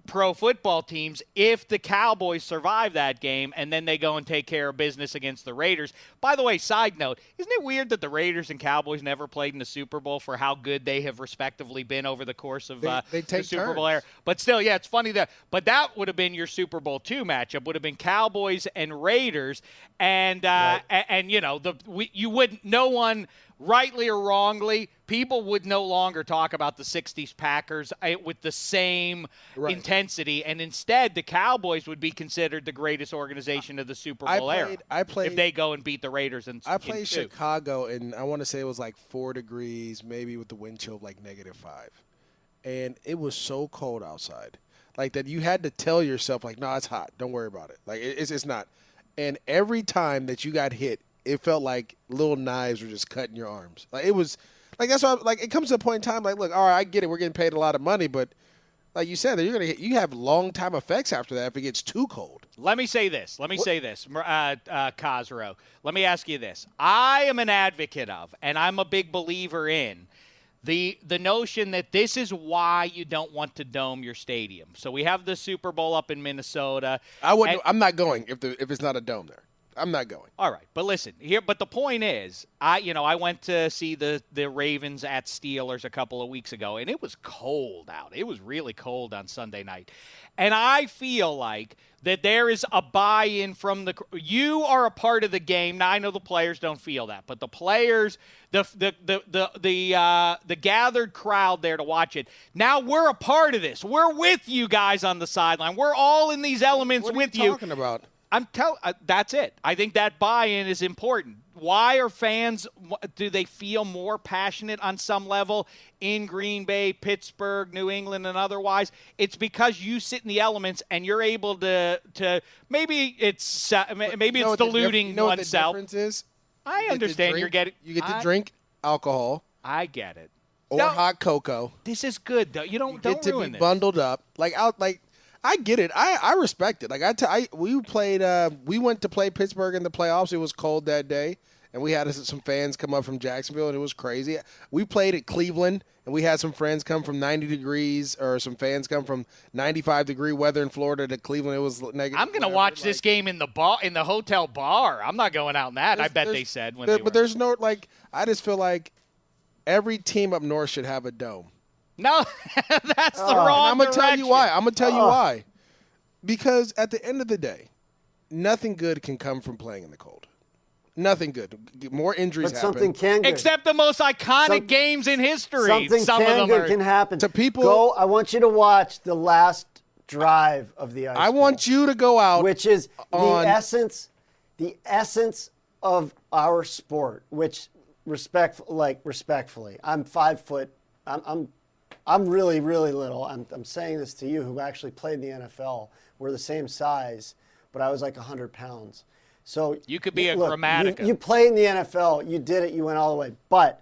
pro football teams if the Cowboys survive that game and then they go and take care of business against the Raiders. By the way, side note, isn't it weird that the Raiders and Cowboys never played in the Super Bowl for how good they have respectively been over the course of They the take Super Bowl turns. era? But still, yeah, it's funny but that would have been your Super Bowl II matchup, would have been Cowboys and Raiders, and you know, you wouldn't, no one, rightly or wrongly, people would no longer talk about the 60s Packers with the same intensity, and instead the Cowboys would be considered the greatest organization of the Super Bowl era if they go and beat the Raiders. I played Chicago, and I want to say it was like 4 degrees, maybe with the wind chill of like -5. And it was so cold outside. Like that you had to tell yourself, like, no, it's hot. Don't worry about it. Like, it's not. And every time that you got hit, it felt like little knives were just cutting your arms. Like, it was like, that's why, like, it comes to a point in time, like, look, all right, I get it. We're getting paid a lot of money, but like you said, you have long time effects after that if it gets too cold. Let me say this, Cossrow. Let me ask you this. I am an advocate of, and I'm a big believer in, the notion that this is why you don't want to dome your stadium. So we have the Super Bowl up in Minnesota. I'm not going if it's not a dome there. I'm not going. All right, but listen here. But the point is, I went to see the Ravens at Steelers a couple of weeks ago, and it was cold out. It was really cold on Sunday night, and I feel like that there is a buy-in from you are a part of the game. Now I know the players don't feel that, but the players, the gathered crowd there to watch it. Now we're a part of this. We're with you guys on the sideline. We're all in these elements with you. What are you talking about? That's it. I think that buy-in is important. Why are fans, do they feel more passionate on some level in Green Bay, Pittsburgh, New England, and otherwise? It's because you sit in the elements and you're able to maybe it's deluding oneself. The difference is? I understand you get to drink alcohol. I get it. Or hot cocoa. This is good, though. You don't get to ruin be this. bundled up. I get it. I respect it. We went to play Pittsburgh in the playoffs. It was cold that day, and we had some fans come up from Jacksonville, and it was crazy. We played at Cleveland, and we had some friends come from 90 degrees, or some fans come from 95-degree weather in Florida to Cleveland. It was negative. I'm going to watch this game in the hotel bar. I'm not going out in that. I bet they said when they were. But there's no, like, I just feel like every team up north should have a dome. No, that's the wrong I'm going to tell you why. I'm going to tell you why. Because at the end of the day, nothing good can come from playing in the cold. Nothing good. More injuries But happen. something can good. Except the most iconic games in history. Something Some of them can happen. To people- Go. I want you to watch the last drive of the Ice I Bowl, want you to go out. which is on- the essence of our sport. Which respectfully, I'm 5 foot. I'm really, really little. I'm saying this to you, who actually played in the NFL. We're the same size, but I was like 100 pounds. So You could be a look, Grammatica. You played in the NFL. You did it. You went all the way. But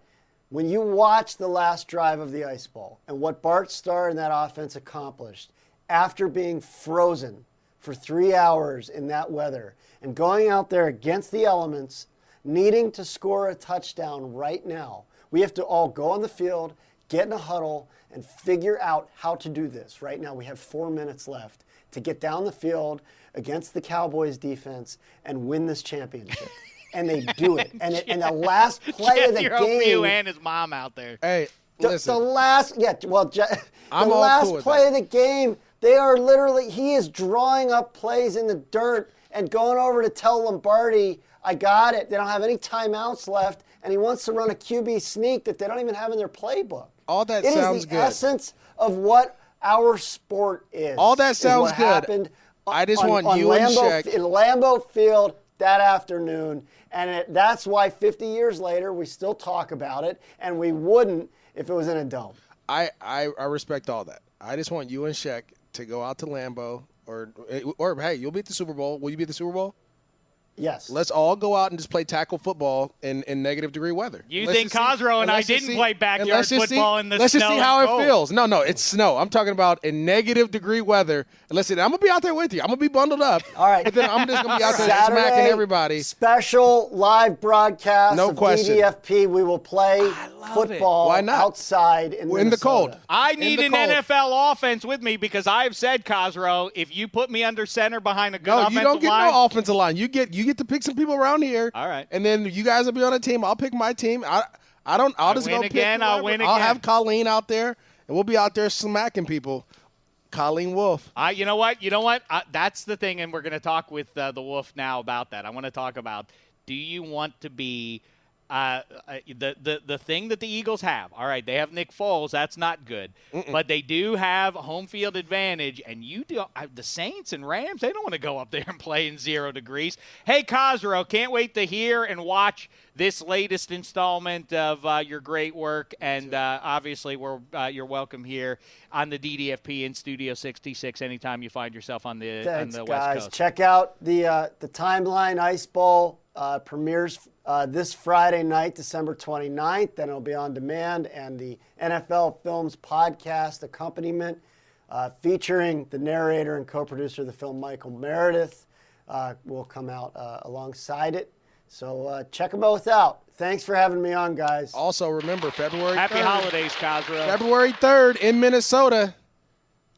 when you watch the last drive of the Ice Bowl and what Bart Starr and that offense accomplished after being frozen for 3 hours in that weather and going out there against the elements, needing to score a touchdown right now, we have to all go on the field, get in a huddle, and figure out how to do this. Right now we have 4 minutes left to get down the field against the Cowboys defense and win this championship. And they do it. And the last play of the game. You and his mom out there. Hey, The listen. last, the I'm all last cool with play that. of the game, they are literally, he is drawing up plays in the dirt and going over to tell Lombardi, I got it. They don't have any timeouts left. And he wants to run a QB sneak that they don't even have in their playbook. All that It sounds is the good. essence of what our sport is. All that is sounds what good. Happened I just on want you and Shek. in Lambeau Field that afternoon. And that's why 50 years later, we still talk about it. And we wouldn't if it was in a dome. I respect all that. I just want you and Shek to go out to Lambeau, or hey, you'll be at the Super Bowl. Will you be at the Super Bowl? Yes. Let's all go out and just play tackle football in negative degree weather. You Let's think just see- Cosrow and I let's just didn't see- play and backyard let's just football in the Let's just snow see how and it cold. feels. No, it's snow. I'm talking about in negative degree weather. And listen, I'm going to be out there with you. I'm going to be bundled up. All right. And then I'm just going to be out there Saturday, smacking everybody. Special live broadcast No of question. DDFP. We will play love football Why not? outside in In the Minnesota. cold. I In need the an cold. NFL offense with me because I've said, Cosrow, if you put me under center behind a good No, offensive you don't get line, no offensive line. You get to pick some people around here. All right. And then you guys will be on a team. I'll pick my team. I'll just win go pick again, I'll whoever. win I'll again. have Colleen out there, and we'll be out there smacking people. Colleen Wolfe. You know what? That's the thing, and we're going to talk with the Wolf now about that. I want to talk about, do you want to be the thing that the Eagles have? All right, they have Nick Foles. That's not good. But they do have home field advantage, and the Saints and Rams, they don't want to go up there and play in 0 degrees. Hey, Cosrow, can't wait to hear and watch this latest installment of your great work, and obviously you're welcome here on the DDFP in Studio 66 anytime you find yourself on the Thanks, West guys. Coast. Check out the Timeline Ice Bowl premieres this Friday night, December 29th. Then it'll be on demand, and the NFL Films podcast accompaniment featuring the narrator and co-producer of the film, Michael Meredith, will come out alongside it. So check them both out. Thanks for having me on, guys. Also, remember, February 3rd. Happy holidays, Cosrow. February 3rd in Minnesota.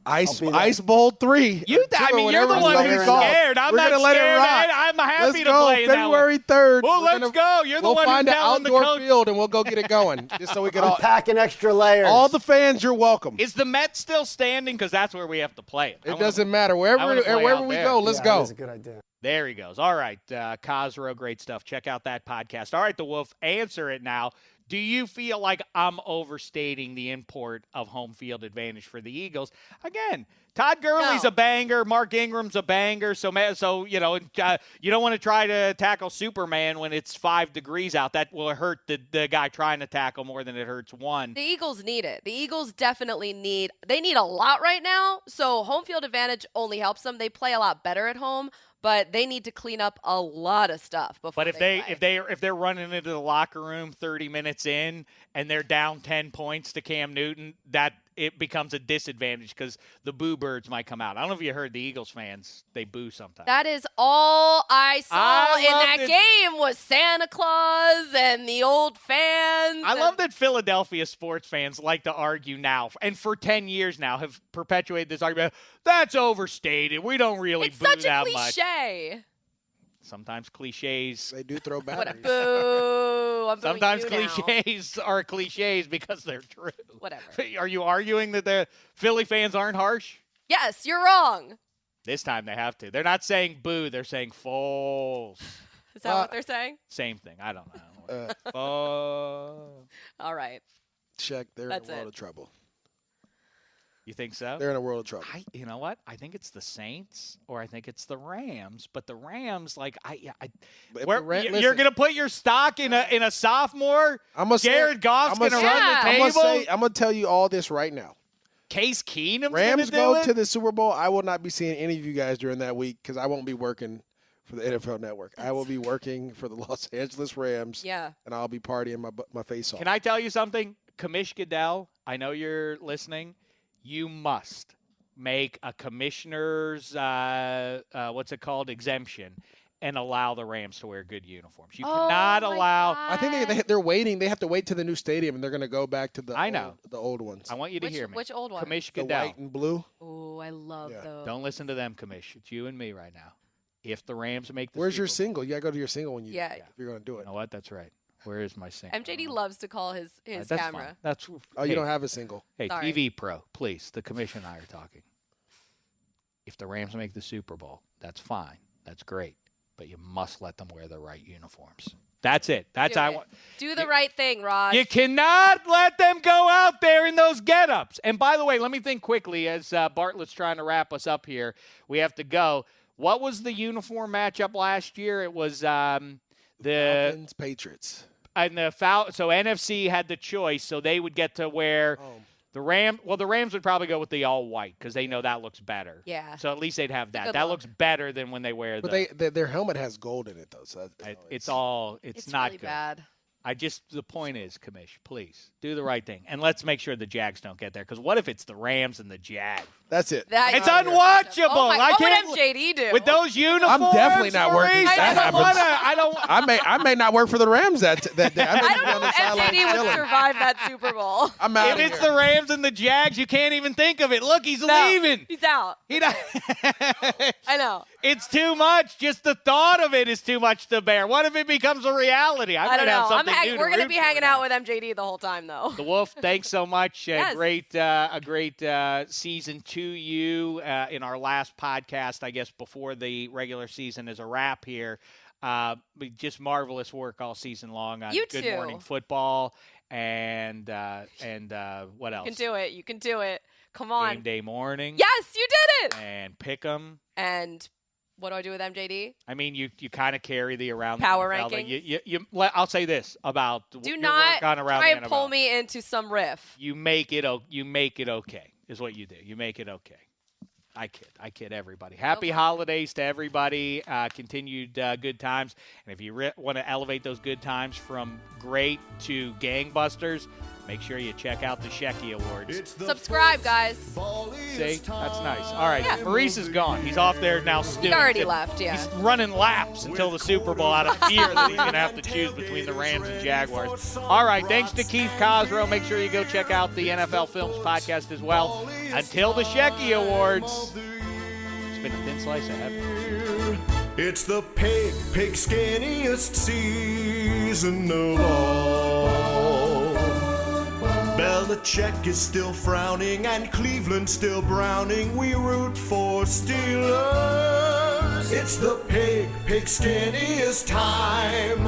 Ice be there. Ice Bowl 3. You're the one who's scared. I'm We're not gonna let it scared. ride. I'm happy Let's to go. play in that one. February 3rd. Well, We're let's gonna- go. You're the we'll one find who's an telling the outdoor coach. field and we'll go get it going. Just so we can I'm all packing extra layers. all the fans, you're welcome. Is the Mets still standing? Because that's where we have to play it. It doesn't matter. I wanna play Wherever out we there. go, let's Yeah, go. That's a good idea. There he goes. All right, Cosrow, great stuff. Check out that podcast. All right, the Wolf, answer it now. Do you feel like I'm overstating the import of home field advantage for the Eagles? Again, Todd Gurley's No. a banger. Mark Ingram's a banger. So you don't want to try to tackle Superman when it's 5 degrees out. That will hurt the guy trying to tackle more than it hurts one. The Eagles need it. The Eagles definitely need a lot right now. So home field advantage only helps them. They play a lot better at home, but they need to clean up a lot of stuff before. But if they're running into the locker room 30 minutes in and they're down 10 points to Cam Newton, that it becomes a disadvantage because the boo birds might come out. I don't know if you heard the Eagles fans, they boo sometimes. That is all I saw in that it. game was Santa Claus and the old fans. I love that Philadelphia sports fans like to argue now, and for 10 years now have perpetuated this argument. That's overstated. We don't really It's boo such a that much. cliche. Sometimes cliches. They do throw What a batteries. boo. I'm booing Sometimes you now. cliches are cliches because they're true. Whatever. Are you arguing that the Philly fans aren't harsh? Yes, you're wrong. This time they have to. They're not saying boo. They're saying Foles. Is that what they're saying? Same thing. I don't know. All right. Shek, they're That's in a world it. of trouble. You think so? They're in a world of trouble. You know what? I think it's the Saints or I think it's the Rams. But the Rams, like But if where, the Ram- you're listen, going to put your stock in a sophomore. Jared Goff's going to run the table. I'm going to tell you all this right now. Case Keenum's Rams going go to to the Super Bowl. I will not be seeing any of you guys during that week because I won't be working for the NFL Network. I will be working for the Los Angeles Rams. Yeah. And I'll be partying my face off. Can I tell you something? Commish Goodell, I know you're listening. You must make a commissioner's, exemption and allow the Rams to wear good uniforms. You cannot allow. I think they're waiting. They have to wait to the new stadium, and they're going to go back to the old ones. I want you to hear me. Which old one? Commish The Goodell. white and blue. Oh, I love those. Don't listen to them, Commish. It's you and me right now. If the Rams make the Where's Super your Bowl- single? You got to go to your single when you Yeah. if you're going to do You it. know what? That's right. Where is my single? MJD loves to call his That's camera. fine. That's Oh, you don't have a single. Hey, Sorry. TV Pro, please. The commission and I are talking. If the Rams make the Super Bowl, that's fine. That's great. But you must let them wear the right uniforms. That's it. That's Do I it. want. Do the right thing, Raj. You cannot let them go out there in those get-ups. And by the way, let me think quickly as Bartlett's trying to wrap us up here. We have to go. What was the uniform matchup last year? It was the Falcons, Patriots. and the foul. So NFC had the choice, so they would get to wear the Rams. Well, the Rams would probably go with the all white because they know that looks better. Yeah. So at least they'd have that. good That look. looks better than when they wear But the. their helmet has gold in it, though. So It's it's not really good. bad. The point is, Commish, please do the right thing. And let's make sure the Jags don't get there. Because what if it's the Rams and the Jags? That's it. It's unwatchable. Oh my, I what can't. would MJD do? With those uniforms, I'm definitely not working if Maurice, that I don't want I may not work for the Rams that day. I don't know if MJD would survive that Super Bowl. I'm out If of it's here. the Rams and the Jags, you can't even think of it. Look, he's leaving. He's out. He don't- I know. It's too much. Just the thought of it is too much to bear. What if it becomes a reality? I don't might have know. something new We're to going to root be for hanging now. out with MJD the whole time, though. The Wolf, thanks so much. Yes. A great season to you. In our last podcast, I guess, before the regular season is a wrap here. Just marvelous work all season long on You Good too. Morning Football and what else? You can do it. You can do it. Come on. Game Day Morning. Yes, you did it. And Pick'em. And what do I do with MJD? I mean, you kind of carry the around Power the NFL thing. rankings? I'll say this about Do your not work on around try the and NFL. pull me into some riff. You make it okay is what you do. You make it okay. I kid everybody. Happy holidays to everybody. Continued good times. And if you want to elevate those good times from great to gangbusters, make sure you check out the Shecky Awards. Subscribe, guys. See? That's nice. All right. Yeah. Maurice is gone. He's off there now stewing. He already left, yeah. He's running laps until the Super Bowl out of fear that he's going to have to choose between the Rams and Jaguars. All right. Thanks to Keith Cossrow. Make sure you go check out the NFL Films podcast as well. Until the Shecky Awards. It's been a thin slice of heaven. It's the pig skinniest season of all. Belichick is still frowning and Cleveland still browning. We root for Steelers. It's the pig skinniest time.